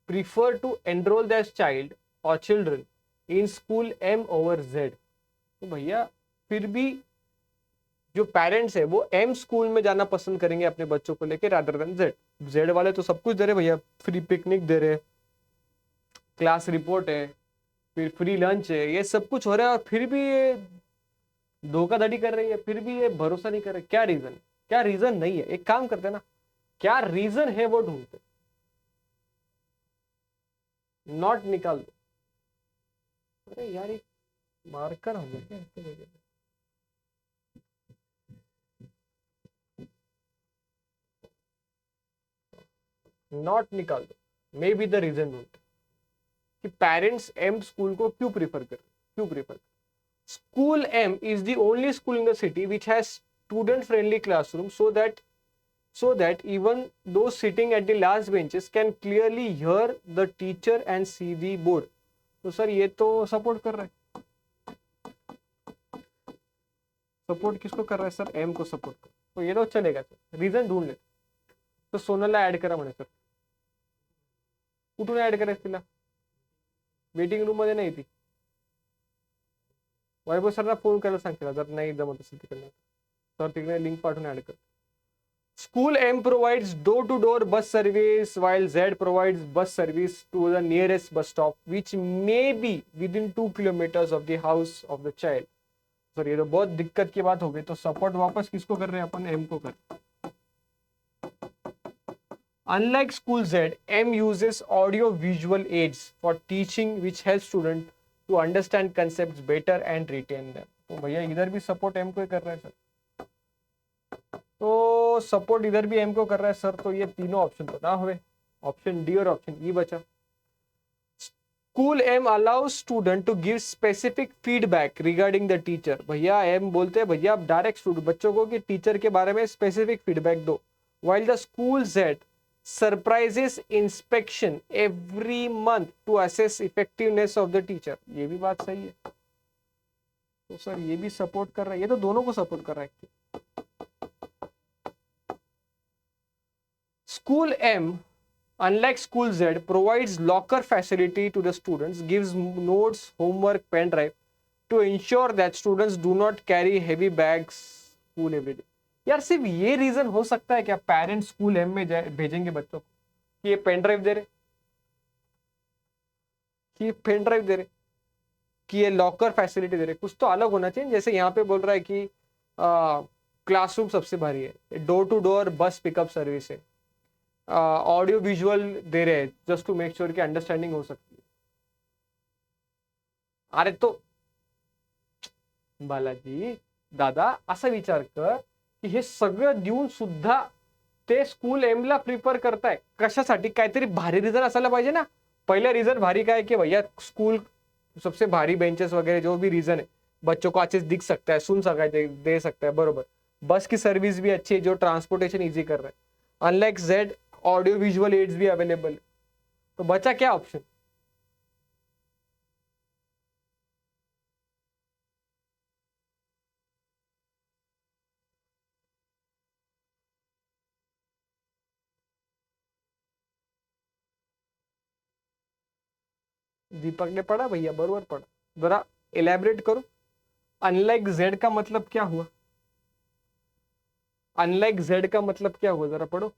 prefer to enroll their child or children in school M over Z. तो भैया फिर भी जो parents है वो M school में जाना पसंद करेंगे अपने बच्चों को लेकर रादर देन जेड. जेड वाले तो सब कुछ दे रहे भैया, फ्री पिकनिक दे रहे, क्लास रिपोर्ट है, फिर फ्री लंच है, ये सब कुछ हो रहा है और फिर भी ये धोखाधड़ी कर रही है, फिर भी ये भरोसा नहीं कर रहे. क्या रीजन, क्या रीजन नहीं है. एक काम करते ना, क्या रीजन है वो ढूंढते. नॉट निकाल दो. अरे यार एक मार्कर हो गया क्या. नॉट निकाल दो. मे बी द रीजन ढूंढते कि पेरेंट्स एम स्कूल को क्यों प्रीफर कर, क्यों prefer. School M is the only school in the city which has student friendly classroom so that even those sitting at the last benches can clearly hear the teacher and see the board. तो sir ये तो support कर रहा है. Support किसको कर रहा है सर, एम को सपोर्ट कर. तो ये तो चलेगा सर, रीजन ढूंढ ले. तो सोनलला ऍड करा म्हणे सर. कुठून ऍड करायचं तिला, वेटिंग रूम मध्ये नाही ती. वैभव सरला फोन करायला सांगते जर नाही जमत असेल तिकडनं तर तिकडे लिंक पाठवून ऍड कर. School M provides door-to-door bus service while Z provides bus service to the nearest bus stop which may be within 2 kilometers of the house of the child. Sir ये तो बहुत दिक्कत की बात हो गई. तो सपोर्ट वापस किसको कर रहे हैं अपन, M को कर. Unlike School Z, M uses audio-visual aids for teaching which helps students to understand concepts better and retain them. तो भैया इधर भी सपोर्ट M को ही कर रहा है सर. तो सपोर्ट इधर भी एम को कर रहा है सर. तो ये तीनों ऑप्शन तो ना हुए, ऑप्शन डी और ऑप्शन ई बचा. School M allows student to give specific feedback regarding the teacher. भैया एम बोलते हैं भैया आप डायरेक्ट स्टूडेंट बच्चों को कि टीचर के बारे में स्पेसिफिक फीडबैक दो. While the school Z surprises inspection every month to assess effectiveness of the teacher. ये भी बात सही है. तो सर ये भी सपोर्ट कर रहा है, ये तो दोनों को सपोर्ट कर रहा है. School M, unlike School Z, provides locker facility to the students, gives notes, homework, pen drive to ensure that students do not carry heavy bags school every day. यार सिर्फ ये रीजन हो सकता है क्या पेरेंट्स स्कूल एम में भेजेंगे बच्चों को कि ये पेन ड्राइव दे रहे, कि ये पेन ड्राइव दे रहे, कि ये लॉकर फैसिलिटी दे रहे. कुछ तो अलग होना चाहिए. जैसे यहाँ पे बोल रहा है कि क्लासरूम सबसे भारी है, डोर टू डोर बस पिकअप सर्विस है, ऑडियो विजुअल दे रहे हैं जस्ट टू मेक श्योर की अंडरस्टँडिंग हो सकती है. अरे तो बालाजी दादा असा विचार कर की हे सगळं देऊन सुद्धा ते स्कूल एम ला प्रिफर करताय कशासाठी, काहीतरी भारी रिझन असायला पाहिजे ना. पहिला रिझन भारी काय की भैया स्कूल सबसे भारी बेंचेस वगैरह जो भी रीजन है बच्चों को अच्छे से दिख सकता है, सुन सकता है, दे सकता है. बरोबर. बस की सर्विस भी अच्छी है जो ट्रांसपोर्टेशन इजी कर रहा है. Unlike Z audio visual aids भी अवेलेबल है. तो बचा क्या ऑप्शन, दीपक ने पढ़ा भैया, बरोबर पढ़ा. जरा इलेबरेट करो. अनलाइक जेड का मतलब क्या हुआ, अनलाइक जेड का मतलब क्या हुआ, जरा पढ़ो.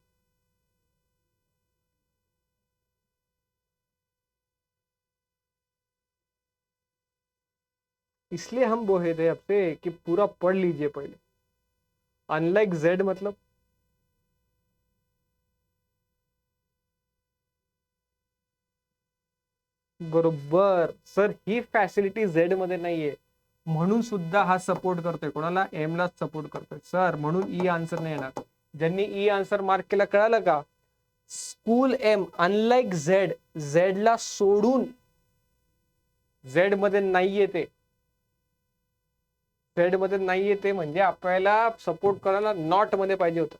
इसलिए हम बोले थे आपसे कि पूरा पढ़ लीजिए पहले. अनलाइक जेड मतलब बरोबर सर, ही फॅसिलिटी झेड मध्ये नाहीये म्हणून सुद्धा हा सपोर्ट करतोय कोणाला, एम ला सपोर्ट करतोय सर. म्हणून ई आन्सर नाही येणार. ज्यांनी ई आन्सर मार्क केला कळालं का. School M unlike Z, Z ला सोडून, झेड मध्ये नाहीये ते, झेड मध्ये नाहीये ते म्हणजे आपल्याला सपोर्ट करायला नॉट मध्ये पाहिजे होतं.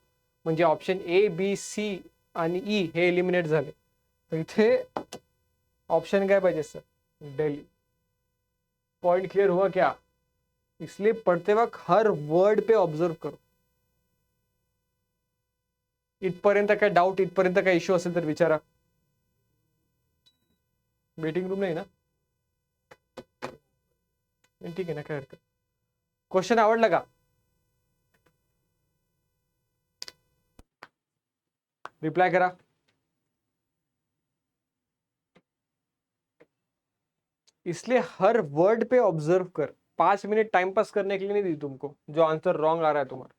म्हणजे ऑप्शन ए बी सी आणि ई हे एलिमिनेट झाले. तर इथे ऑप्शन काय पाहिजे सर? दिल्ली. पॉइंट क्लियर हुआ क्या? इसलिए पढ़ते वक्त हर वर्ड पे ऑब्जर्व करो. इथपर्यंत काय डाऊट, इथपर्यंत काय इश्यू असेल तर विचारा. वेटिंग रूम नाही ना? ठीक आहे ना, काय हरकत. क्वेश्चन आवडला का? रिप्लाय करा. इसलिए हर वर्ड पे ऑब्जर्व कर. 5 मिनट टाइम पास करने के लिए नहीं दी तुमको जो आंसर रॉन्ग आ रहा है तुम्हारा.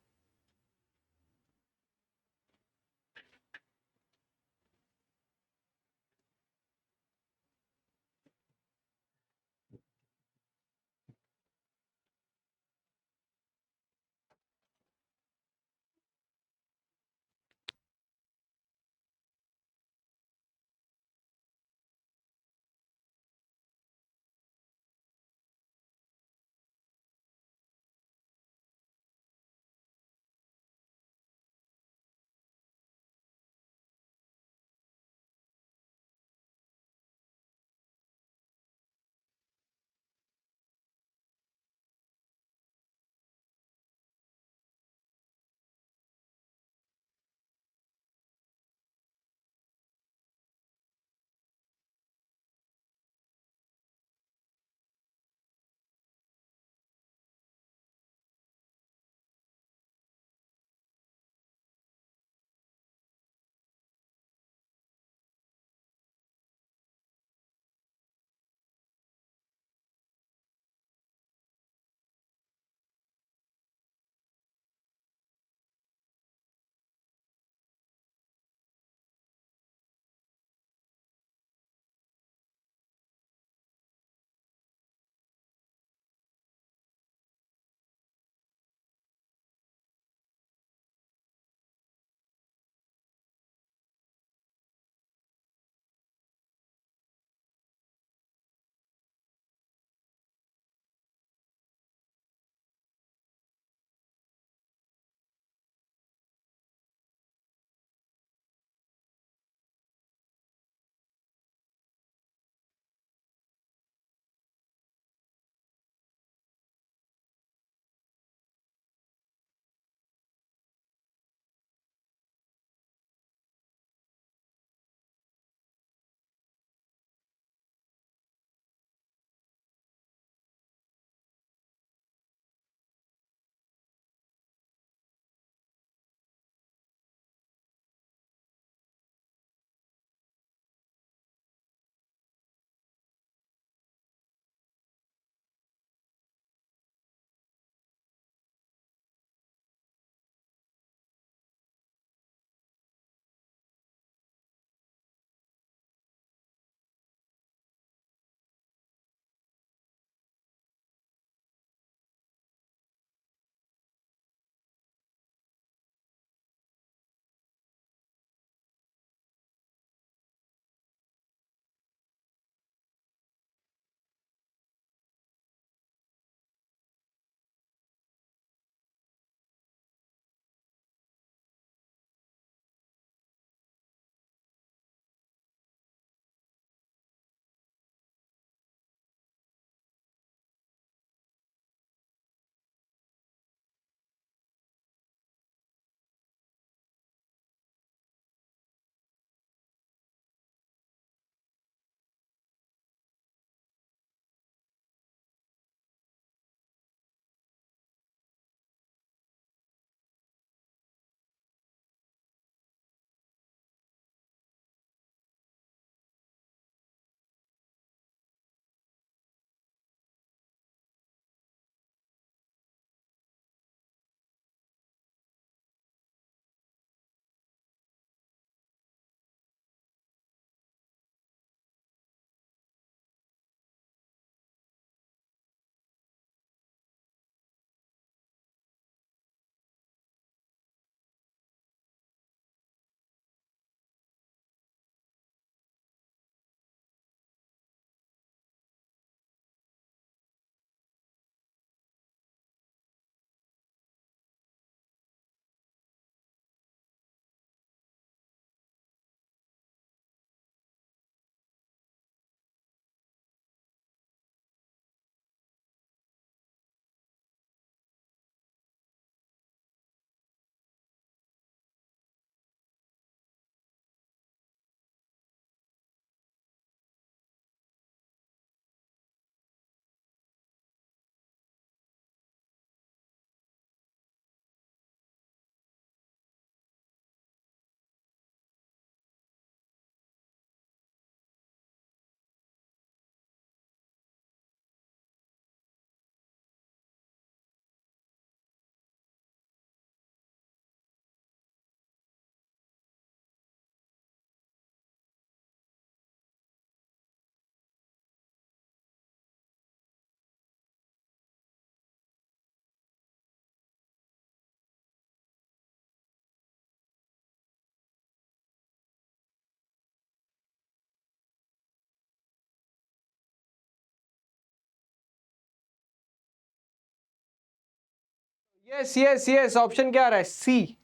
यस यस यस, ऑप्शन क्या आ रहा है? सी,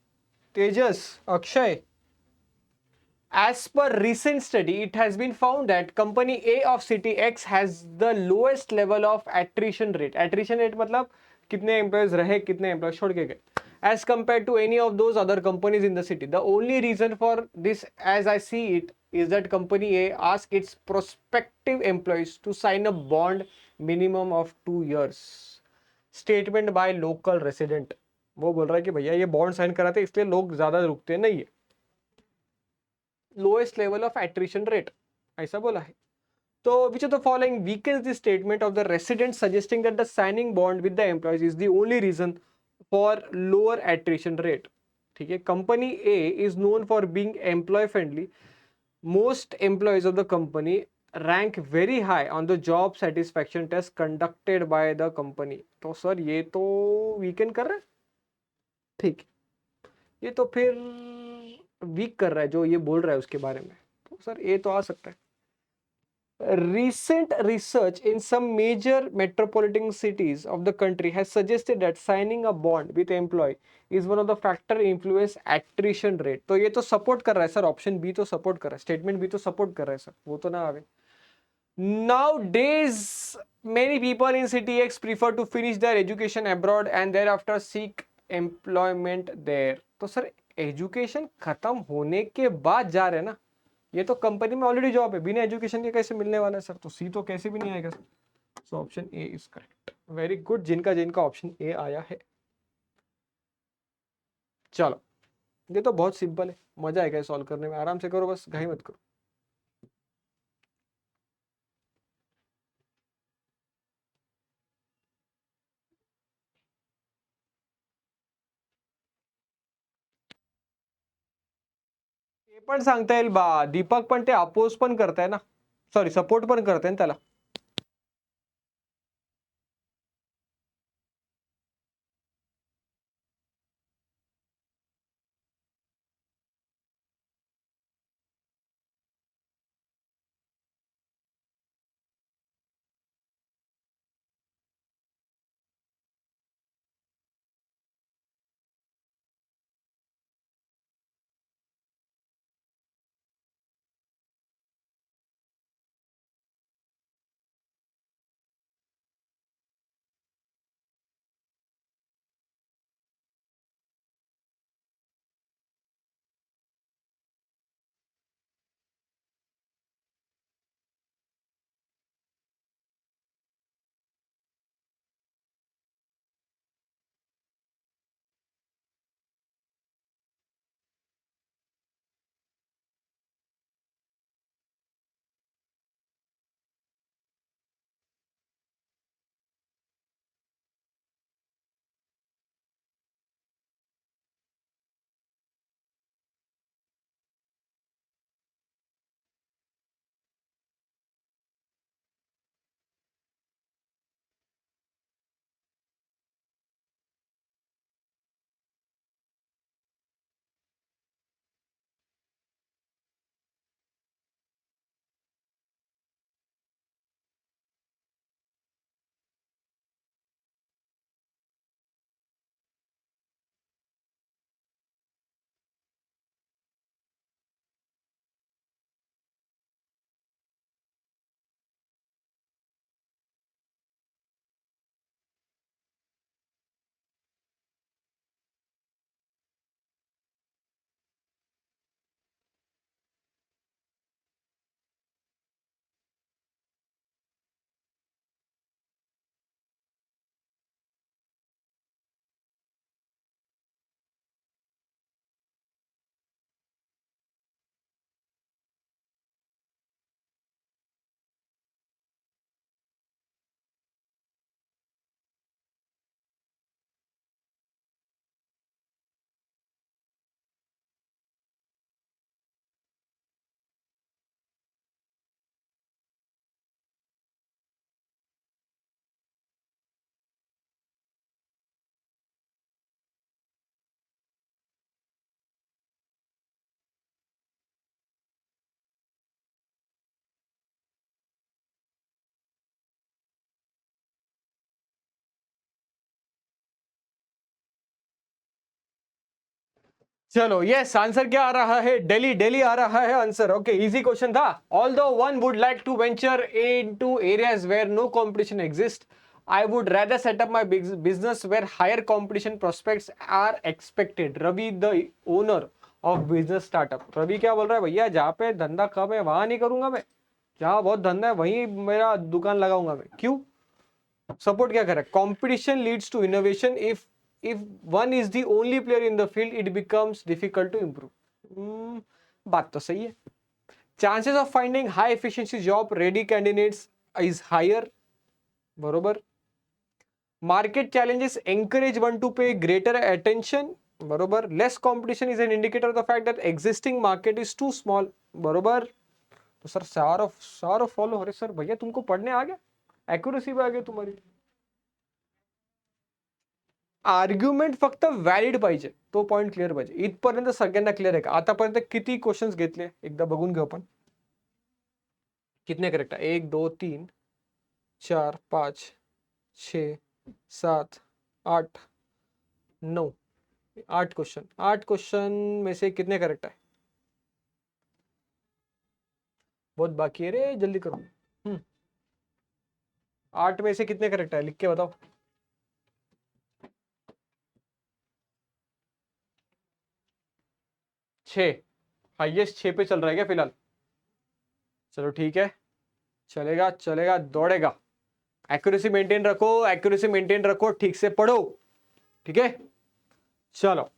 तेजस, Akshay. As per recent study, it has been found that company A of city X has the lowest level of attrition rate. Attrition rate मतलब कितने employees रहे, कितने employees छोड़ के गए, as compared to any of those other companies in the city. The only reason for this, as I see it, is that company A asks its prospective employees to sign a bond minimum of 2 years. Statement by local resident. वो बोल रहा है कि भैया ये bond sign कराते इसलिए लोग ज्यादा रुकते नहीं है, lowest level of attrition rate, ऐसा बोला है. तो which of the following weakens the statement of the resident suggesting that the signing bond with the employees is the only reason for lower attrition rate? ठीक है, company A is known for being employee friendly. Most employees of the company rank very high on the job satisfaction test conducted by the company. तो sir ये तो weekend कर रहा है. ठीक, ये तो फिर वीक कर रहा है जो ये बोल रहा है उसके बारे में. तो सर ये तो आ सकता है. Recent research in some major metropolitan cities of the country has suggested that signing a bond with employee is one of the factor influence attrition rate. तो ये तो सपोर्ट कर रहा है सर, ऑप्शन बी तो सपोर्ट कर रहा है, स्टेटमेंट बी तो सपोर्ट कर रहा है सर, वो तो ना आवे. Nowadays, many people in city X prefer to finish their education abroad and thereafter seek employment there. तो सर एजुकेशन खत्म होने के बाद जा रहे हैं ना, ये तो कंपनी में ऑलरेडी जॉब है, बिना एजुकेशन के कैसे मिलने वाला है सर, तो सी तो कैसे भी नहीं आएगा sir. So option A is correct. Very good, जिनका जिनका ऑप्शन ए आया है. चलो, ये तो बहुत सिंपल है, मजा आएगा सॉल्व करने में, आराम से करो, बस घाई मत करो. ते पण सांगता येईल बा, दीपक पण ते अपोज पण करताय ना, सॉरी सपोर्ट पण करताय ना त्याला. चलो यस, आंसर क्या आ रहा है? दिल्ली, दिल्ली आ रहा है आंसर। ओके, इजी क्वेश्चन था। Although one would like to venture into areas where no competition exist, I would rather set up my business where higher competition prospects are expected. Ravi the owner of business startup. Ravi क्या बोल रहा है? भैया जहाँ पे धंधा कम है वहां नहीं करूंगा मैं, जहाँ बहुत धंधा है वहीं मेरा दुकान लगाऊंगा मैं। क्यों? सपोर्ट क्या कर रहा है? Competition leads to innovation, if one is the only player in the field it becomes difficult to improve. बात तो सही है। Chances of finding high efficiency job ready candidates is higher, बरोबर। Market challenges encourage one to pay greater attention, बरोबर। Less competition is an indicator of the fact that existing market is too small, बरोबर। तो sir सारो follow. अरे sir भैया तुमको पढ़ने आ गया, एक्युरेसी भी आ गई तुम्हारी। आर्ग्युमेंट फक्त व्हॅलिड पाहिजे, तो पॉइंट क्लिअर पाहिजे। इथपर्यंत सगळ्यांना क्लिअर आहे का? आतापर्यंत किती क्वेश्चन्स घेतले एकदा बघून घेऊ आपण। कितने करेक्ट है? 1 2 3 4 5 6 7 8 9, 8 क्वेश्चन। 8 क्वेश्चन में से कितने करेक्ट है? बहुत बाकी है रे, जल्दी करो। 8 में से कितने करेक्ट है? लिख के बताओ। 6, हाईएस्ट 6 पे चल रहा है क्या फिलहाल? चलो ठीक है, चलेगा चलेगा, दौड़ेगा। एक्यूरेसी मेंटेन रखो, एक्यूरेसी मेंटेन रखो, ठीक से पढ़ो, ठीक है। चलो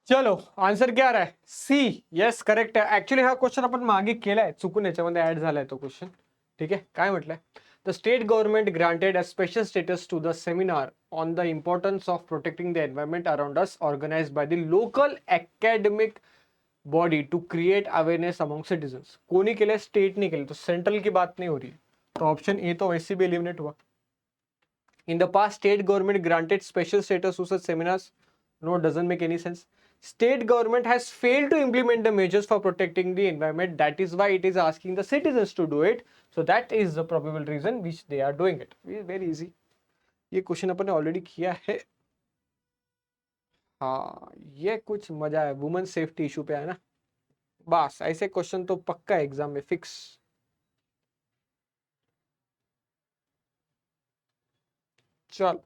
चलो आन्सर क्या आ रहा है? सी. येस करेक्ट आहे. ऍक्च्युली हा क्वेश्चन आपण मागे केलाय, चुकून याच्यामध्ये ऍड झालाय तो क्वेश्चन. ठीक आहे, काय म्हटलंय? The state government granted a special status to the seminar on the importance of protecting the environment around us organized by the local academic body to create awareness among citizens. कोणी केले? स्टेटने केले. तो central की बात नहीं हो रही. तो ऑप्शन ए तो वैसे भी एलिमिनेट हुआ. In the past, state government granted special status to such seminars. No, doesn't make any sense. State government has failed to implement the measures for protecting the environment. That is why it is asking the citizens to do it. So that is the probable reason which they are doing it. Very easy. ये question अपन ने already किया है. हाँ, ये कुछ मजा है. Women safety issue पे है ना. बस ऐसे क्वेश्चन तो पक्का एग्जाम में फिक्स. चल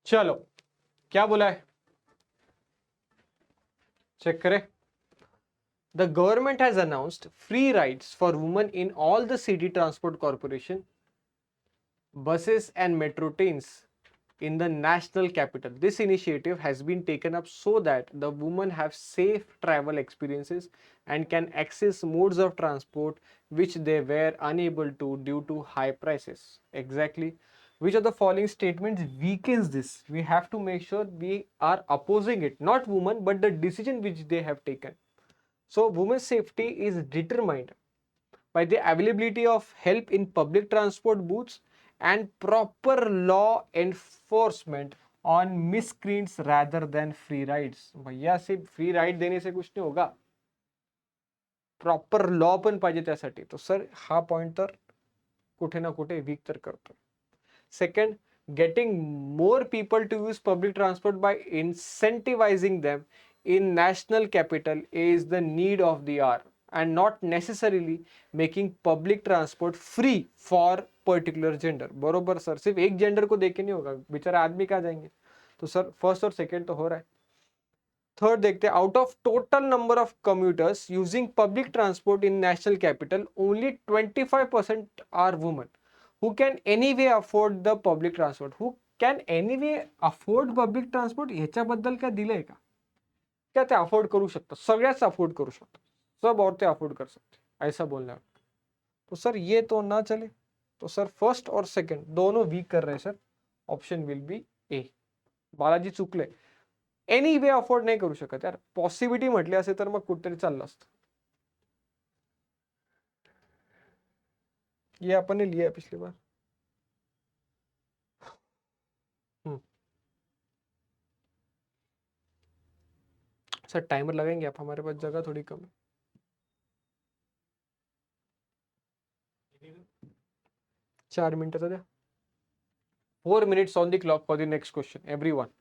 चलो, क्या बोला है? चेक करें. The government has announced free rides for women in all the city transport corporation, buses and metro trains in the national capital. This initiative has been taken up so that the women have safe travel experiences and can access modes of transport which they were unable to due to high prices. Exactly. Which of the following statements weakens this? We have to make sure we are opposing it, not women, but the decision which they have taken. So, women's safety is determined by the availability of help in public transport booths and proper law enforcement on miscreants rather than free rides. भैया सिर्फ free ride देने से कुछ नहीं होगा, proper law पण पाहिजे त्यासाठी. तो सर हा पॉइंट तर कुठे ना कुठे वीक तर करतो. Second, getting more people to use public transport by incentivizing them in national capital is the need of the hour and not necessarily making public transport free for particular gender. बरोबर sir, सिर्फ एक gender को देखे नहीं होगा, बेचारे आदमी कहाँ जाएंगे. तो सर फर्स्ट और सेकंड तो हो रहा है. थर्ड देखते हैं, out of total number of commuters using public transport in national capital only 25% are women who can anyway afford the public transport. Who can anyway afford public transport? ह्याच्याबद्दल काय दिलंय का? क्या ते अफोर्ड करू शकतात? सगळ्याच अफोर्ड करू शकतात. सब औरतें अफोर्ड कर सकते, ऐसा बोलना है. तो सर ये तो ना चले. तो सर फर्स्ट और सेकंड दोनों वीक कर रहे हैं सर. ऑप्शन विल बी ए. बालाजी चुकले. एनी वे अफोर्ड नाही करू शकत यार. पॉसिबिलिटी म्हटली असे तर मग कुठेतरी चाललं असतं. ये अपन ने लिया है पिछली बार. सर टाइमर लगाएंगे आप? हमारे पास जगह थोड़ी कम है. 4 मिनट द्या. 4 minutes on the clock for the next question, everyone.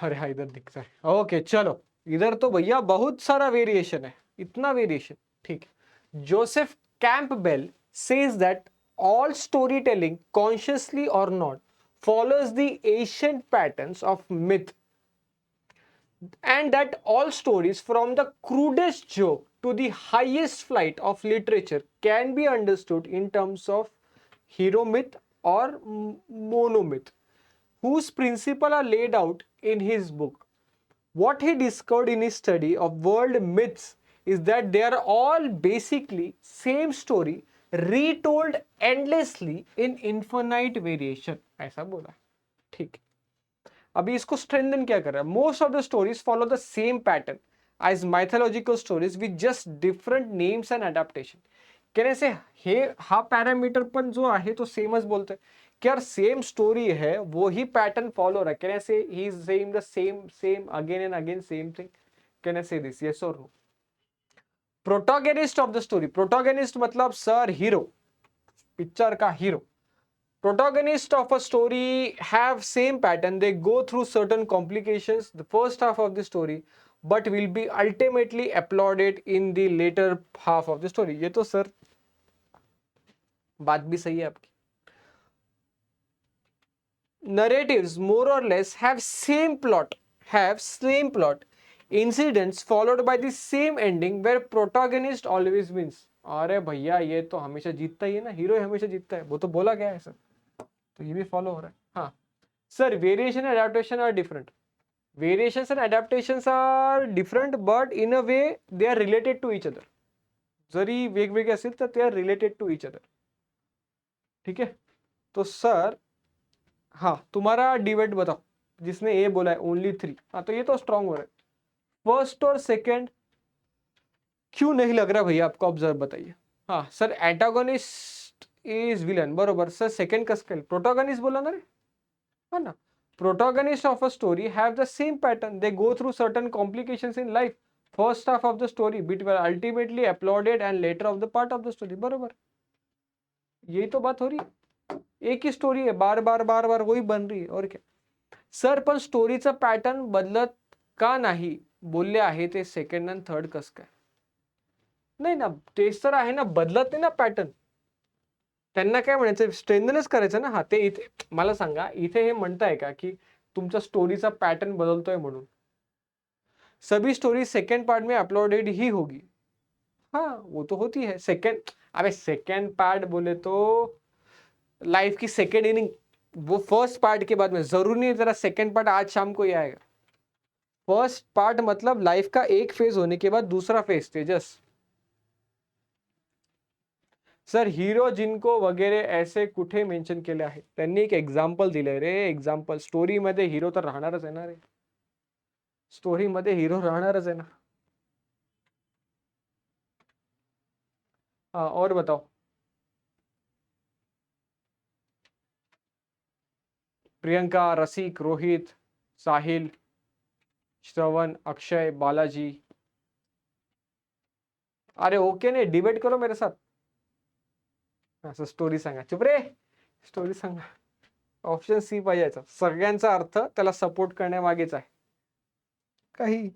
अरे हाँ इधर दिखता है। ओके चलो, इधर तो भैया बहुत सारा वेरिएशन है, इतना वेरिएशन। ठीक है। Joseph Campbell says that all storytelling, consciously or not, follows the ancient patterns of myth, and that all stories, from the crudest joke to the highest flight of literature, can be understood in terms of hero myth or monomyth, whose principles are laid out in his book. What he discovered in his study of world myths is that they are all basically same story retold endlessly in infinite variation. ऐसा बोला। ठीक। अभी इसको strengthen क्या कर रहा है? Most of the stories follow the same pattern as mythological stories with just different names and adaptation. कहने से हे हा पॅरामीटर पण जो आहे तो सेमच बोलतोय की यार सेम स्टोरी है, वो ही पैटर्न फॉलो रहा है. कहने से he is saying the same again and again same thing. Can I say this? Yes और no? Protagonist of the story. Protagonist मतलब सर हीरो, पिक्चर का hero. Protagonists of a story have same pattern. They go through certain complications the first half of the story, but will be ultimately applauded in the later half of the story. ये तो sir बात भी सही है आपकी. Narratives more or less have same plot, incidents followed by the same ending where protagonist always wins. अरे भैया ये तो हमेशा जीतता ही है ना, हीरो हमेशा जीतता है, वो तो बोला गया है सर, तो ये भी फॉलो हो रहा है. हाँ sir, variation and adaptation are different. Variations and adaptations are different, but in a way they are related to each other. जरी वेगवेगळे असतील तर ते are related to each other. ठीक है. तो सर हाँ तुम्हारा डिबेट बताओ, जिसने ए बोला है ओनली 3. हाँ तो ये तो स्ट्रांग हो रहा है. फर्स्ट और सेकंड क्यों नहीं लग रहा भैया आपको? ऑब्जर्व बताइए. हाँ सर, एंटागोनिस्ट इज विलन, बरोबर. सर सेकंड कसं काय? प्रोटॅगनिस्ट बोला ना रे. हाँ ना. Protagonists of a story have the same pattern. They go through certain complications in life. First half of the story, but were ultimately applauded and later of the part of the story. बरोबर. यही तो बात हो रही है. एक ही story है, बार बार बार बार वही बन रही है, और क्या. सर पण स्टोरीचा पॅटर्न बदलत का नाही बोलले आहे ते सेकंड आणि थर्ड कस काय? नाही ना, तेच तर आहे ना, बदलत नाही ना पॅटर्न. त्यांना काय म्हणायचं? स्ट्रेंथनच करायचं ना. हा ते इथे मला सांगा, इथे हे म्हणताय का की तुमचा स्टोरीचा पॅटर्न बदलतोय म्हणून? सभी स्टोरी सेकेंड पार्ट में अपलोडेड ही होगी. हाँ वो तो होती है. सेकेंड, अबे सेकेंड पार्ट बोले तो लाइफ की सेकेंड इनिंग, वो फर्स्ट पार्ट के बाद में जरूरी नहीं जरा सेकेंड पार्ट आज शाम को ही आएगा. फर्स्ट पार्ट मतलब लाइफ का एक फेज होने के बाद दूसरा फेज. तेजस सर, हीरो जिनको वगैरे ऐसे कुठे मेन्शन केले आहे? त्यांनी एक एक्झाम्पल दिलंय रे. एक्झाम्पल स्टोरी मध्ये हिरो तर राहणारच आहे ना रे. स्टोरी मध्ये हिरो राहणारच आहे ना. हाँ और बताओ. प्रियंका, रसिक, रोहित, साहिल, श्रवण, अक्षय, बालाजी. अरे ओके नाही, डिबेट करो मेरे साथ. असं स्टोरी सांगा. चुप रे. स्टोरी सांगा. ऑप्शन सी पाहिजे. सगळ्यांचा अर्थ त्याला सपोर्ट करण्यामागेच आहे. काही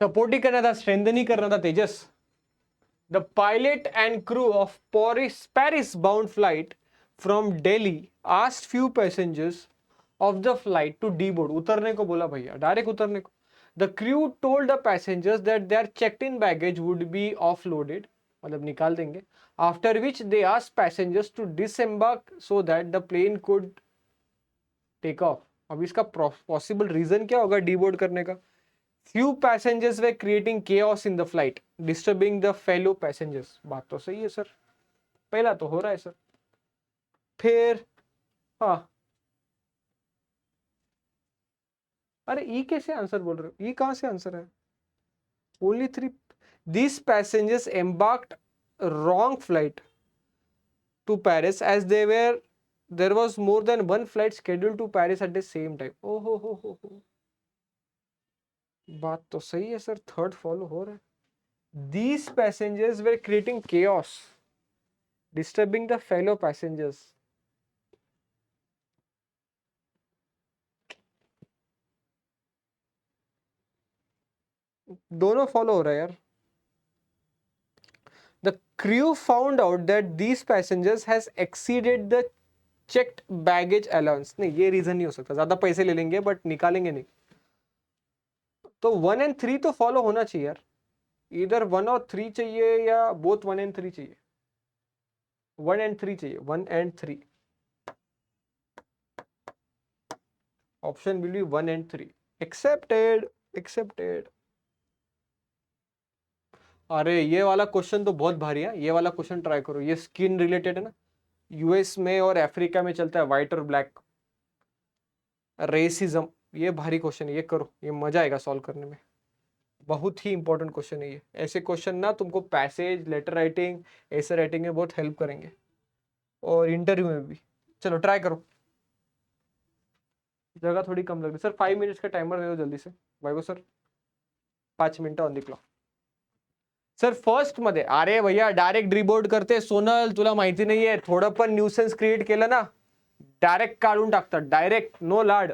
सपोर्ट ही करना था, स्ट्रेंथन ही करना था तेजस. The pilot and crew of Paris bound flight from Delhi asked few passengers of the flight to deboard. उतरने को बोला भैया, डायरेक्ट उतरने को. The crew told the passengers that their checked-in baggage would be offloaded, मतलब निकाल देंगे. After which they asked passengers to disembark so that the plane could take off. अब इसका possible reason क्या होगा deboard करने का? Few passengers were creating chaos in the flight, disturbing the fellow passengers. बात तो सही है सर, पहला तो हो रहा है सर. फिर हाँ, अरे ई कैसे आंसर बोल रहे हो? ई कहाँ से आंसर है? Only 3. These passengers embarked wrong flight to Paris as there was more than one flight scheduled to Paris at the same time. ओ हो. बात तो सही है सर, थर्ड फॉलो हो रहा है. These passengers were creating chaos, disturbing the fellow passengers. दोनों follow हो रहा है यार. The crew found out that these passengers has exceeded the checked baggage allowance. नहीं, ये रीजन नहीं हो सकता, ज्यादा पैसे ले लेंगे बट निकालेंगे नहीं. तो 1 and 3 तो फॉलो होना चाहिए यार. इधर 1 और 3 चाहिए या बोथ 1 and 3 चाहिए? 1 and 3 चाहिए, 1 and 3. Option will B 1 and 3. Accepted. अरे ये वाला क्वेश्चन तो बहुत भारी है, ये वाला क्वेश्चन ट्राई करो. ये स्किन रिलेटेड है ना, यूएस में और अफ्रीका में चलता है व्हाइट और ब्लैक रेसिज्म. ये भारी क्वेश्चन है, ये करो, ये मजा आएगा सॉल्व करने में. बहुत ही इंपॉर्टेंट क्वेश्चन है ये. ऐसे क्वेश्चन ना तुमको पैसेज, लेटर राइटिंग, ऐसे राइटिंग में बहुत हेल्प करेंगे और इंटरव्यू में भी. चलो ट्राई करो. जगह थोड़ी कम लग रही सर. 5 मिनट्स का टाइमर दे दो जल्दी से. भाई सर 5 मिनिटं on the clock. Sir first मध्ये, अरे भैया डायरेक्ट रिबोर्ड करते. सोनल तुला माहिती नाहीये, थोडं पण न्यूसेन्स क्रिएट केलं ना डायरेक्ट काढून टाकतात, डायरेक्ट, नो लाड.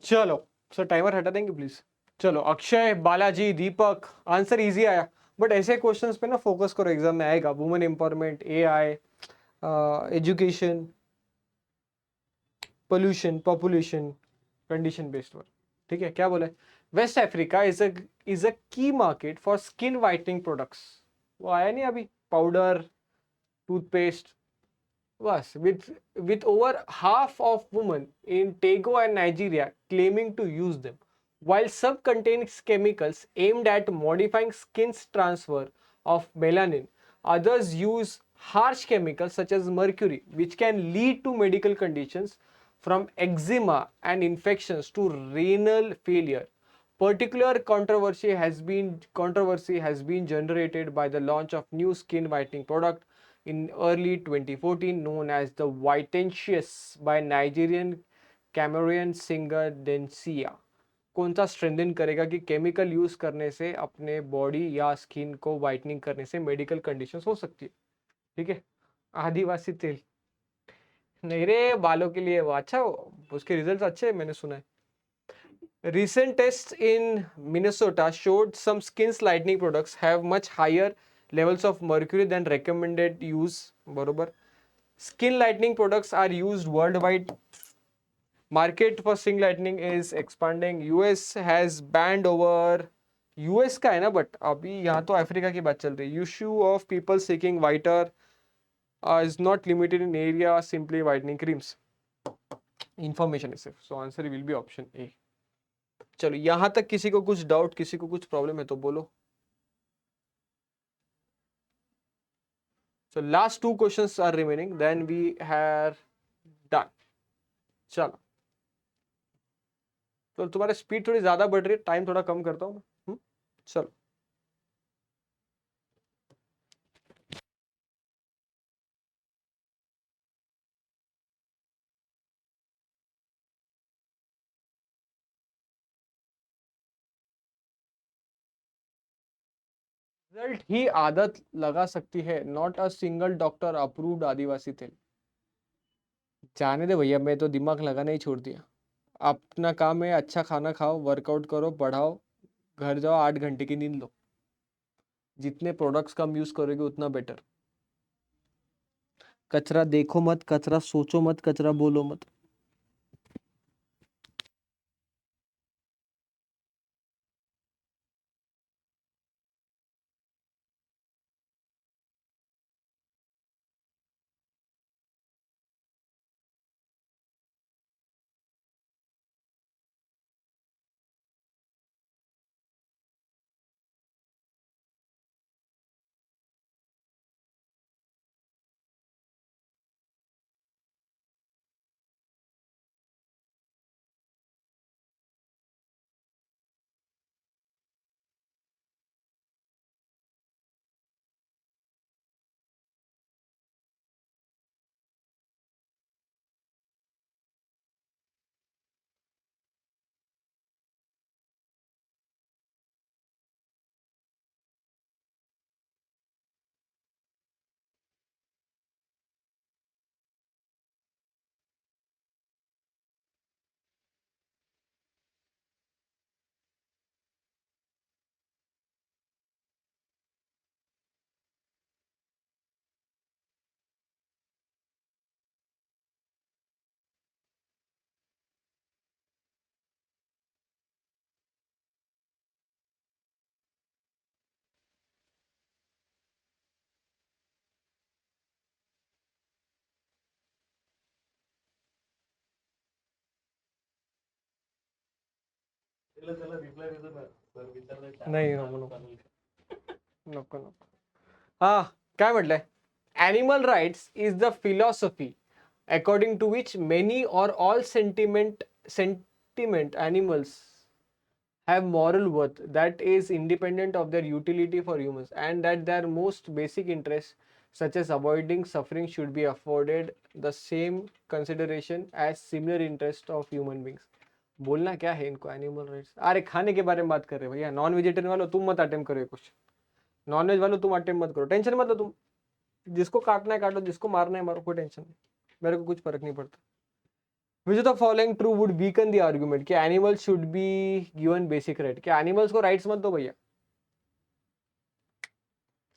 चलो सर टाइमर हटा देंगे प्लीज। चलो अक्षय, बालाजी, दीपक, आंसर इजी आया, बट ऐसे क्वेश्चंस पे ना फोकस करो, एग्जाम में आएगा। Women empowerment, AI, education, pollution, population, condition based work. ठीक है, क्या बोला है? वेस्ट अफ्रीका इज अ की market for skin whitening products. वो आया नहीं अभी, पाउडर, टूथपेस्ट, बस with over half of women in Togo and Nigeria claiming to use them. While some contain chemicals aimed at modifying skin's transfer of melanin, others use harsh chemicals such as mercury, which can lead to medical conditions from eczema and infections to renal failure. Particular controversy has been generated by the launch of new skin whitening product in early 2014 known as the Whitentious by Nigerian Cameroon singer Densia. कौन सा strengthen करेगा कि chemical use करने से अपने body या skin को whitening करने से मेडिकल कंडीशन हो सकती है? ठीक है, आदिवासी तेल नहीं रे, बालों के लिए वो अच्छा, उसके रिजल्ट्स अच्छे हैं, मैंने सुना है। Recent tests in Minnesota showed some skin lightening products have much higher levels of mercury than recommended use. बरोबर. Skin lightening products are used worldwide. Market for skin lightening is expanding. US has banned over, US का है ना, but अभी यहाँ तो Africa की बात चल रही है. Issue of people seeking whiter is not limited in area simply whitening creams. Information is safe. So answer will be option A. चलो यहां तक किसी को कुछ डाउट, किसी को कुछ प्रॉब्लम है तो बोलो। So last two questions are remaining, then we are done. चलो तो तुम्हारी स्पीड थोड़ी ज्यादा बढ़ रही है, टाइम थोड़ा कम करता हूँ मैं। चलो रिजल्ट ही आदत लगा सकती है, not a single doctor approved आदिवासी तेल। जाने दे भैया, मैं तो दिमाग लगाना ही छोड़ दिया। अपना काम है, अच्छा खाना खाओ, वर्कआउट करो, पढ़ाओ, घर जाओ, 8 घंटे की नींद लो। जितने प्रोडक्ट्स कम यूज करोगे उतना बेटर। कचरा देखो मत, कचरा सोचो मत, कचरा बोलो मत। नाही नको नको नको. हा, काय म्हटलंय? Animal rights is the philosophy according to which many or all sentiment animals have moral worth that is independent of their utility for humans, and that their most basic interests such as avoiding suffering should be afforded the same consideration as similar interest of human beings. बोलना क्या है इनको animal rights? अरे खाने के बारे में बात कर रहे हैं भैया। नॉन वेजिटेरियन वालों तुम मत अटेम्प्ट करो ये क्वेश्चन, नॉन वेज वालों तुम अटेम्प्ट मत करो, टेंशन मत लो तुम। जिसको काटना है काटो, जिसको मारना है मारो, कोई टेंशन नहीं, मेरे को कुछ फर्क नहीं पड़ता। Which of the following true would weaken the argument कि animals should be given basic right, कि एनिमल्स को राइट्स मत दो भैया,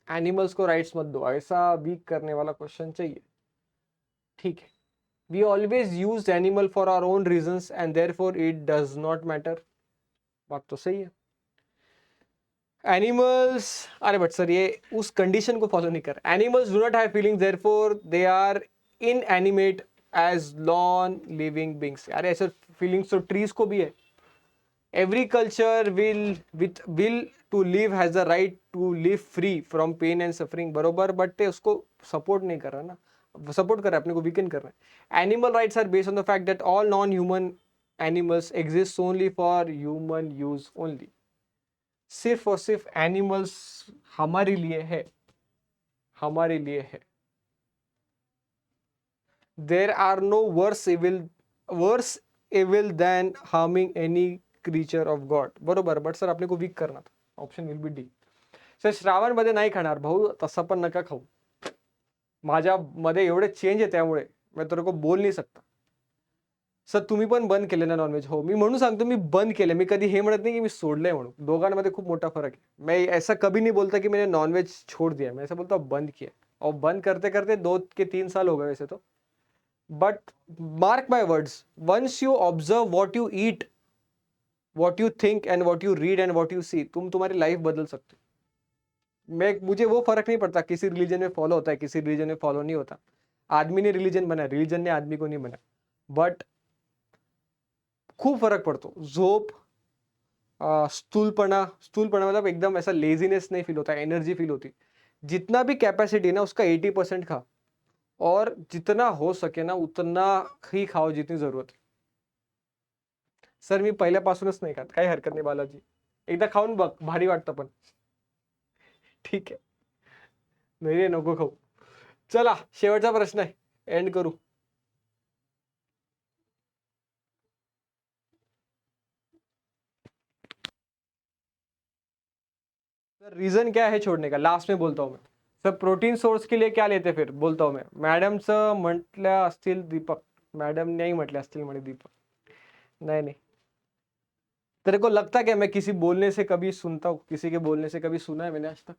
एनिमल्स को राइट्स मत दो, ऐसा वीक करने वाला क्वेश्चन चाहिए। ठीक है, we always use animal for our own reasons and therefore it does not matter, बात तो सही है। एनिमल्स, अरे बट सर ये उस कंडीशन को फॉलो नहीं कर, animals do not have feelings therefore they are inanimate as non living beings. अरे ऐसे फीलिंग्स तो ट्रीज को भी है। Every culture will to live has the right to live free from pain and suffering, बरोबर, but उसको support नहीं कर रहा ना, सपोर्ट कर रहा है, अपने को वीकेंड कर रहा है। Animal rights are based on the fact that all non human animals exist only for human use only. सिर्फ और सिर्फ एनिमल्स हमारे लिए है, हमारे लिए है। There are no worse evil than harming any creature of God, बरोबर, बट सर आपने को वीक करना था, option will be D. Sir Shravan मध्ये नाही खाणार भाऊ, तसं पण नका खाऊ, माझ्यामध्ये एवढे चेंज आहे त्यामुळे मैं तेरे को बोल नाही सकता। सर तुम्ही पण बंद केले ना नॉनव्हेज? हो, मी म्हणून सांगतो मी बंद केले, मी कधी हे म्हणत नाही की मी सोडलंय म्हणून, दोघांमध्ये खूप मोठा फरक है। मैं ऐसा कभी नहीं बोलता कि मैंने नॉनवेज छोड़ दिया, मैं ऐसा बोलता हूँ बंद किया, और बंद करते करते 2 के 3 साल हो गए वैसे तो। But mark my words, once you observe what you eat, what you think and what you read and what you see, तुम तुम्हारी लाइफ बदल सकते हो। मुझे वो फर्क नहीं पड़ता किसी रिलीजन में फॉलो होता है किसी रिलीजन में फॉलो नहीं होता, आदमी ने रिलीजन बना, रिलीजन ने आदमी को नहीं बना, बट खूप फरक पड़तो। झोप, स्थूलपना मतलब एकदम ऐसा लेजीनेस नहीं फील होता, एनर्जी फील होती। जितना भी कैपेसिटी ना उसका 80% खा, और जितना हो सके ना उतना ही खाओ जितनी जरूरत है। सर मी पहिल्यापासूनच नाही खात, काही हरकत नाही बालाजी, एकदा खाऊन बघ, भारी वाटतं पण। ठीक आहे, नाही रे नको खाऊ। चला शेवटचा प्रश्न आहे, एंड करू। सर रीजन क्या है छोड़ने का, लास्ट में बोलता हूँ मैं। सर प्रोटीन सोर्स के लिए क्या लेते फिर, बोलता हूँ मैं, मॅडमचं म्हटल्या असतील दीपक, मॅडम नाही म्हटल्या असतील म्हणे दीपक, नहीं नहीं। तेरे को लगता क्या मैं किसी बोलने से कभी सुनता हूँ, किसी के बोलने से कभी सुना है मैंने आज तक?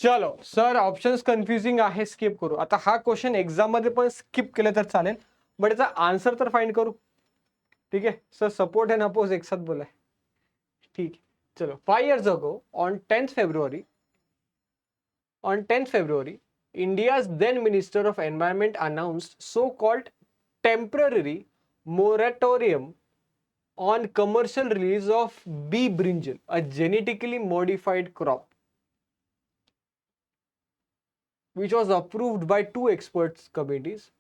चलो सर ऑप्शन्स कन्फ्युजिंग आहे, स्किप करू. आता हा क्वेश्चन एक्झाम मध्ये पण स्किप केलं तर चालेल, बट याचा आन्सर तर फाइंड करू. ठीक आहे सर, सपोर्ट एंड अपोज एक साथ बोला है. ठीक है चलो. 5 years ago on 10th February, India's then Minister of Environment announced so-called temporary moratorium on commercial release of bee brinjal, a genetically modified crop, which was approved by 2 experts committees.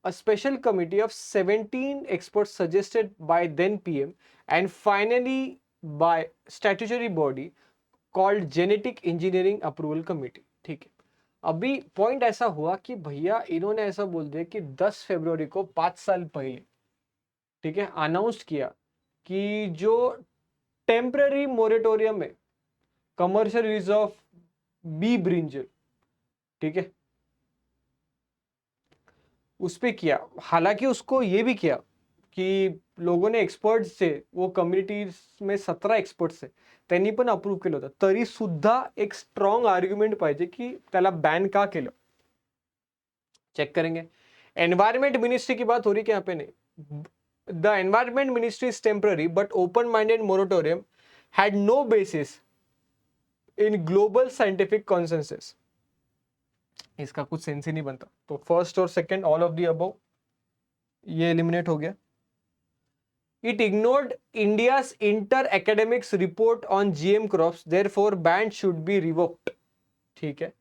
A special committee of 17 experts suggested by then PM and finally by statutory body called Genetic Engineering Approval Committee. ठीक है, अभी point ऐसा हुआ कि भैया इन्होंने ऐसा बोल दिया कि 10 फरवरी को 5 साल पहले, ठीक है, अनाउंस किया कि जो टेम्पररी मोरेटोरियम है commercial use of B brinjal, ठीक है, उस पे किया. हालांकि उसको ये भी किया की लोगों ने एक्सपर्ट्स से, वो कम्युनिटीज में 17 एक्सपर्ट्स आहे, त्यांनी पण अप्रूव्ह केलं होतं. तरी सुद्धा एक स्ट्रॉन्ग आर्ग्युमेंट पाहिजे की त्याला बॅन का केलं. चेक करेंगे. एनवायरमेंट मिनिस्ट्री की बात हो रही है यहाँ पे नहीं. The environment ministry is temporary but open minded moratorium had no basis in global scientific consensus. इसका कुछ सेंस ही नहीं बनता. तो फर्स्ट और second all of the above ये एलिमिनेट हो गया. It ignored India's inter-academics report on GM crops, therefore ban should be revoked. ठीक है.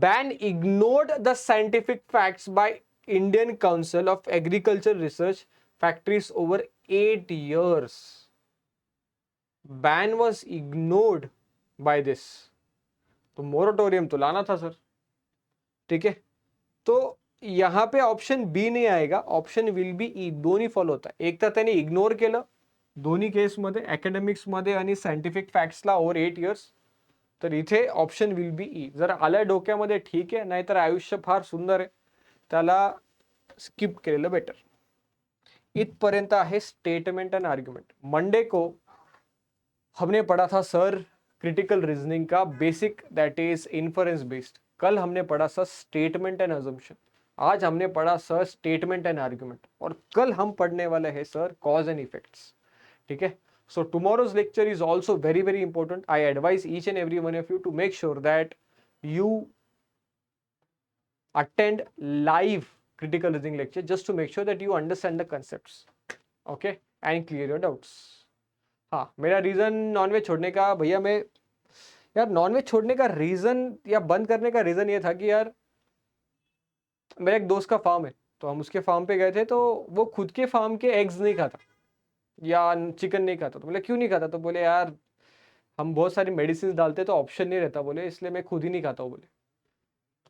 Ban ignored the scientific facts by Indian Council of Agriculture Research factories over 8 years. Ban was ignored by this. तो moratorium तो लाना था sir. ठीक है, तो यहाँ पे ऑप्शन बी नाही आएगा, ऑप्शन विल बी ई. दोन्ही फॉलो होता है. एक तर त्यांनी इग्नोर केलं दोन्ही केसमध्ये, अकॅडमिक्स मध्ये आणि सायंटिफिक फॅक्ट्सला ओव्हर 8 years. तर इथे ऑप्शन विल बी ई. जर आलं डोक्यामध्ये ठीक आहे, नाहीतर आयुष्य फार सुंदर आहे, त्याला स्किप केलेलं बेटर. इथपर्यंत आहे स्टेटमेंट एंड आर्ग्यूमेंट. मंडे को हमने पढ़ा था सर क्रिटिकल रीजनिंग का basic, that is inference based. कल हमने पढ़ा सर स्टेटमेंट एंड अजम्पशन. आज हमने पढ़ा सर स्टेटमेंट एंड आर्ग्यूमेंट. और कल हम पढ़ने वाले हैं सर कॉज एंड इफेक्ट्स. ठीक है, so tomorrow's lecture is also very very important. I advise each and every one of you to make sure that you attend live critical reasoning lecture just to make sure that you understand the concepts, okay, and clear your doubts. हाँ, मेरा reason nonveg छोड़ने का, भैया मैं यार nonveg छोड़ने का reason या बंद करने का रीज़न ये था कि यार मेरे एक दोस्त का फार्म है, तो हम उसके फार्म पे गए थे, तो वो खुद के फार्म के एग्स नहीं खाता या चिकन नहीं खाता. तो बोले क्यों नहीं खाता, तो बोले यार हम बहुत सारी मेडिसिन डालते तो ऑप्शन नहीं रहता, बोले इसलिए मैं खुद ही नहीं खाता हूँ. बोले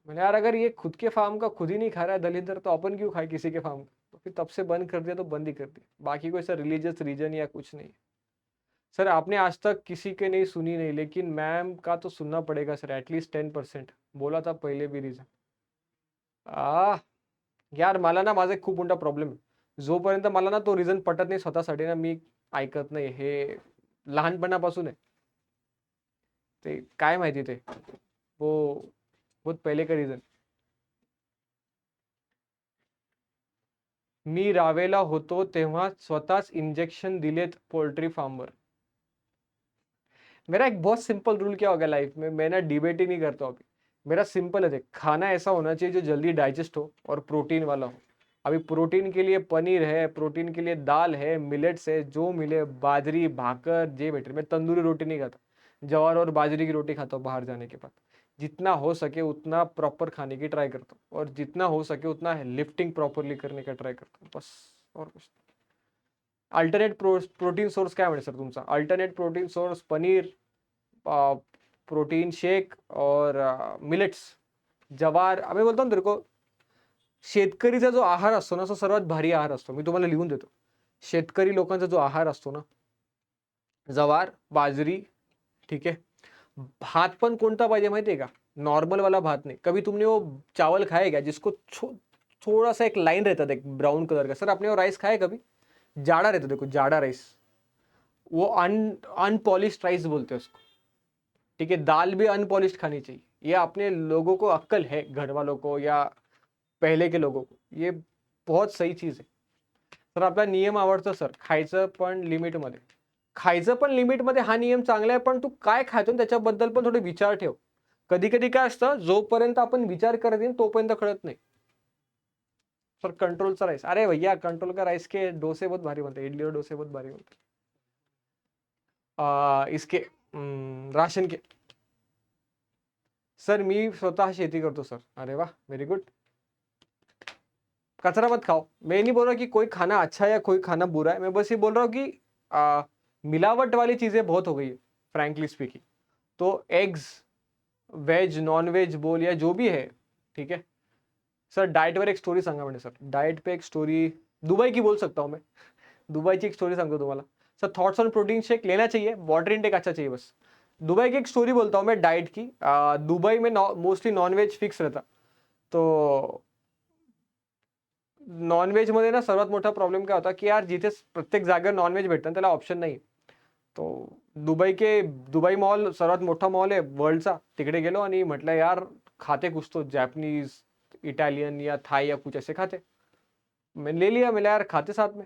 मैंने यार अगर ये खुद के फार्म का खुद ही नहीं खा रहा है दलिंदर, तो अपन क्यों खाए किसी के फार्म का. तो फिर तब से बंद कर दिया, तो बंद ही कर दिया. बाकी कोई सर रिलीजियस रीजन या कुछ नहीं. सर आपने आज तक किसी के नहीं सुनी नहीं, लेकिन मैम का तो सुनना पड़ेगा सर, एटलीस्ट 10%. बोला था पहिले बी रीजन. यार मला ना माझा एक खूप मोठा प्रॉब्लेम आहे. जोपर्यंत मला ना तो रिझन पटत नाही स्वतःसाठी ना, मी ऐकत नाही. हे लहानपणापासून आहे. ते काय माहिती, ते वो बहुत पहिले का रीजन. मी रावेला होतो तेव्हा स्वतःच इंजेक्शन दिलेत पोल्ट्री फार्मवर. मेरा एक बहुत सिंपल रूल क्या हो गया लाइफ में, मैं ना डिबेट ही नहीं करता अभी. मेरा सिंपल है, खाना ऐसा होना चाहिए जो जल्दी डाइजेस्ट हो और प्रोटीन वाला हो. अभी प्रोटीन के लिए पनीर है, प्रोटीन के लिए दाल है, मिलेट्स है, जो मिले बाजरी भाकर जे बेटर. मैं तंदूरी रोटी नहीं खाता, जवार और बाजरी की रोटी खाता हूँ बाहर जाने के बाद. जितना हो सके उतना प्रॉपर खाने की ट्राई करता हूँ, और जितना हो सके उतना लिफ्टिंग प्रॉपरली करने का ट्राई करता हूँ, बस और कुछ. अल्टरनेट प्रोटीन सोर्स क्या है सर तुमचा? Alternate protein source paneer, protein shake और मिलेट्स, जवार. आम्ही बोलतो ना तेरे को, शेतकरीचा जो आहार असतो ना, तो सर्वात भारी आहार असतो. मी तुम्हाला लिहून देतो. शेतकरी लोकांचा जो आहार असतो ना, जवार बाजरी, ठीक है. भात पण कोणता पाहिजे माहिती आहे का? नॉर्मल वाला भात नहीं. कभी तुमने वो चावल खाया क्या जिसको थोड़ा सा एक लाइन रहता था एक ब्राउन कलर का? सर आपने वो राइस खाया कभी? जाड़ा रहता, देखो जाड़ा राइस, वो अनपॉलिश्ड राइस बोलते हैं उसको. ठीक है, दाल भी अनपॉलिश्ड खानी चाहिए. या अपने लोगों को अक्कल है, घर वालों को या पहिले के लोगों को, ये बहुत सही चीज आहे. तर आपला नियम आवडतो सर, खायचं पण लिमिटमध्ये. खायचं पण लिमिटमध्ये हा नियम चांगला आहे, पण तू काय खातो ना त्याच्याबद्दल पण थोडे विचार ठेव. कधी कधी काय असतं, जोपर्यंत आपण विचार करत नाही तोपर्यंत कळत नाही. सर कंट्रोलचा राईस, अरे भैया कंट्रोल का राईस के डोसे बहुत भारी बनते, इडली और डोसे बहुत भारी बनते. इसके राशन के. सर मी स्वतः शेती करतो सर. अरे वाह, वेरी गुड. कचरा मत खाओ. मैं नहीं बोल रहा कि कोई खाना अच्छा है या कोई खाना बुरा है, मैं बस ये बोल रहा हूँ कि मिलावट वाली चीजें बहुत हो गई है, फ्रैंकली स्पीकिंग. तो एग्स, वेज नॉन वेज बोल या जो भी है, ठीक है. सर डाएटवर एक स्टोरी सांगा म्हणजे सर. डाएट पे एक स्टोरी दुबई की बोल सकता हूँ मैं. दुबईची एक स्टोरी सांगतो तुम्हाला. Sir thoughts on protein shake लेना चाहिए, वाटर इनटेक अच्छा चाहिए बस. दुबई की एक स्टोरी बोलता हूँ मैं डाइट की. दुबई में मोस्टली नॉनवेज फिक्स रहता. तो नॉनव्हेज मध्ये ना सर्वात मोठा प्रॉब्लेम काय होता की यार जिथे प्रत्येक जागेवर नॉनव्हेज भेटतं त्याला ऑप्शन नाही. तो दुबई मॉल सर्वात मोठा मॉल आहे वर्ल्डचा, तिकडे गेलो आणि म्हटलं यार खाते कुछ तो जैपनीज, इटालियन या थाई या कुछ ऐसे खाते. मैंने ले लिया, मिला यार खाते साथ में.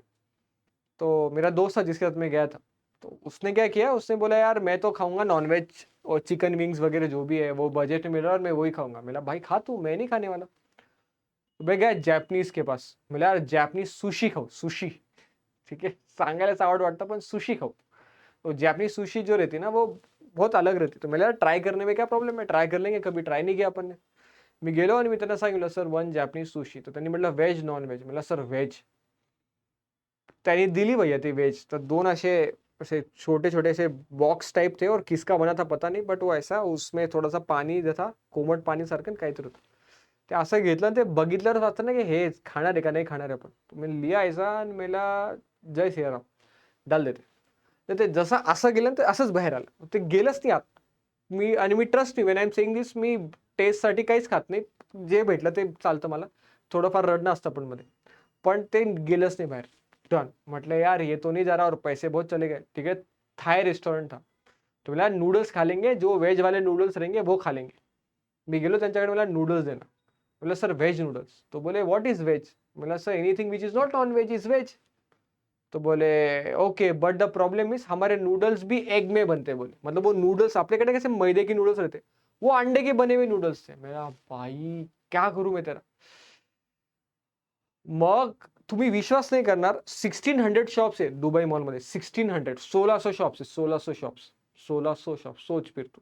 तो मेरा दोस्त था जिसके साथ में गया था, तो उसने क्या किया, उसने बोला यार मैं तो खाऊंगा नॉनवेज और चिकन विंग्स वगैरह जो भी है वो बजट में मिल रहा है और मैं वही खाऊंगा. मिला भाई खा तू, मैं नहीं खाने वाला. मैं गया जॅपनीज के पास, मिला यार जॅपनीज सुशी खाऊ, सुशी. ठीक है, सांगायलाच आवड वाटतं पण सुशी खाऊ. तो जैपनीज सुशी जो रहती है ना वो बहुत अलग रहती. तो मैं यार ट्राई करने में क्या प्रॉब्लम है, ट्राय कर लेंगे, कभी ट्राय नहीं किया अपन ने. मी गेलो आणि मी त्यांना सांगितलं सर वन जॅपनीज सुशी. तर त्यांनी म्हटलं व्हेज नॉन व्हेज. म्हटलं सर व्हेज. त्यांनी दिली भैया ती व्हेज. तर दोन असे ऐसे छोटे छोटे से बॉक्स टाइप थे और किसका बना था पता नहीं, बट वो ऐसा उसमें थोड़ा सा पाणी जसा कोमट पाणी सारखं काहीतरी होतं. ते असं घेतलं ते बघितल्यावर वाटतं ना की हे खाणार आहे का नाही खाणार आहे आपण. मी लिया ऐसा आणि मला जय सियाराम डाल देते. तर ते जसं असं गेलं ते असंच बाहेर आलं, ते गेलंच नाही आत. मी ट्रस्ट मी when I am saying this, मी टेस्टसाठी काहीच खात नाही, जे भेटलं ते चालतं मला. थोडंफार रडणं असतं पण मध्ये, पण ते गेलंच नाही बाहेर. डन. म्हटलं यार ये तो नहीं जा रहा और पैसे बहुत चले गए. ठीक है, थाई रेस्टोरेंट था. तो बोला नूडल्स खा लेंगे, जो वेज वाले नूडल्स रहेंगे वो खा लेंगे. मी गेलो त्यांच्याकडे, मला नूडल्स देना. बोला सर वेज नूडल्स. तो बोले व्हाट इज वेज. बोला sir anything which is not non veg is veg. तो बोले okay but the problem is हमारे नूडल्स भी एग में बनते. बोले मतलब वो नूडल्स आपल्याकडे कैसे मैदे की नूडल्स रहते, वो अंडे के बने हुए नूडल्स थे. मेरा भाई क्या करूं मैं तेरा. मग तुम्ही विश्वास नाही करणार, 1600 शॉप्स आहे दुबई मॉलमध्ये. 1600, 1600 शॉप्स आहे, 1600 शॉप्स, 1600 शॉप्स. सोच फिर तू.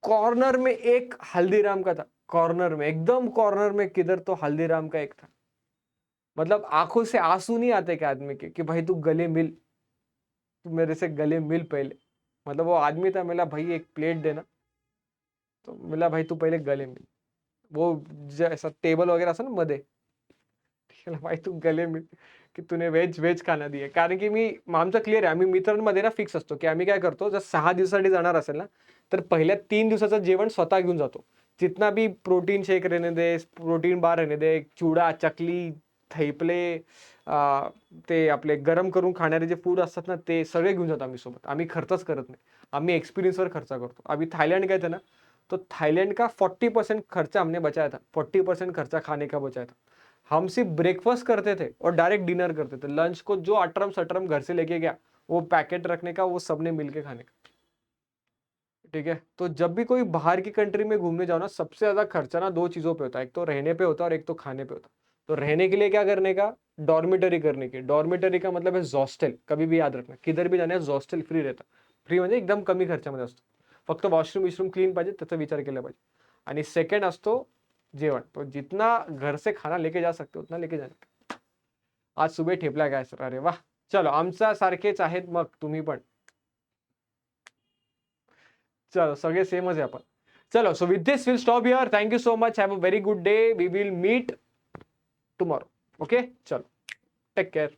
कॉर्नर में एक हल्दीराम का था, कॉर्नर में, एकदम कॉर्नर में किधर तो हल्दीराम का एक था. मतलब आंखों से आंसू नहीं आते क्या आदमी के कि भाई तू गले मिल, तू मेरे से गले मिल पहले. मतलब वो आदमी था, मिला भाई एक प्लेट देना. तो मिला भाई तू पहिले गले मिल. वो जैसा टेबल वगैरे असं ना मध्ये, भाई तू गले मिल की तूने व्हेज व्हेज खाना दिए. कारण की मी आमचं क्लिअर आहे, आम्ही मित्रांमध्ये ना फिक्स असतो की आम्ही काय करतो, जर 6 दिवसासाठी जाणार असेल ना तर पहिल्या 3 दिवसाचं जेवण स्वतः घेऊन जातो. जितना भी प्रोटीन शेक रहने दे, प्रोटीन बार रहने दे, चुडा, चकली, थैपले, ते आपले गरम करून खाणारे जे फूड असतात ना ते सगळे घेऊन जातो आम्ही सोबत. आम्ही खर्चच करत नाही, आम्ही एक्सपिरियन्सवर खर्च करतो. अभी थाईलैंड गए थे ना, तो थाईलैंड का 40% खर्चा हमने बचाया था, 40% खर्चा खाने का बचाया था. हम सिर्फ ब्रेकफास्ट करते थे और डायरेक्ट डिनर करते थे. लंच को जो अटरम सटरम घर से लेके गया वो पैकेट रखने का, वो सबने मिलके खाने का. ठीक है, तो जब भी कोई बाहर की कंट्री में घूमने जाओ ना, सबसे ज्यादा खर्चा ना दो चीजों पे होता है, एक तो रहने पे होता है और एक तो खाने पे होता है. तो रहने के लिए क्या करने का, डॉर्मिटरी करने की. डॉर्मिटरी का मतलब है हॉस्टेल. कभी भी याद रखना, किधर भी जाने हॉस्टेल फ्री रहता. फ्री म्हणजे एकदम कमी खर्चामध्ये असतो, फक्त वॉशरूम विशरूम क्लीन पाहिजे त्याचा विचार केला पाहिजे. आणि सेकंड असतो जेवण. तो जितना घर से खाना लेके जा सकते उतना लेके जाणे. आज सुबह ठेपला काय सर, अरे वाह. चलो आमच्या सारखेच आहेत मग तुम्ही पण. चलो सगळे सेमच आहे आपण. चलो so with this will stop here. Thank you so much. Have a very good day. We will meet tomorrow. Okay चलो, टेक केअर.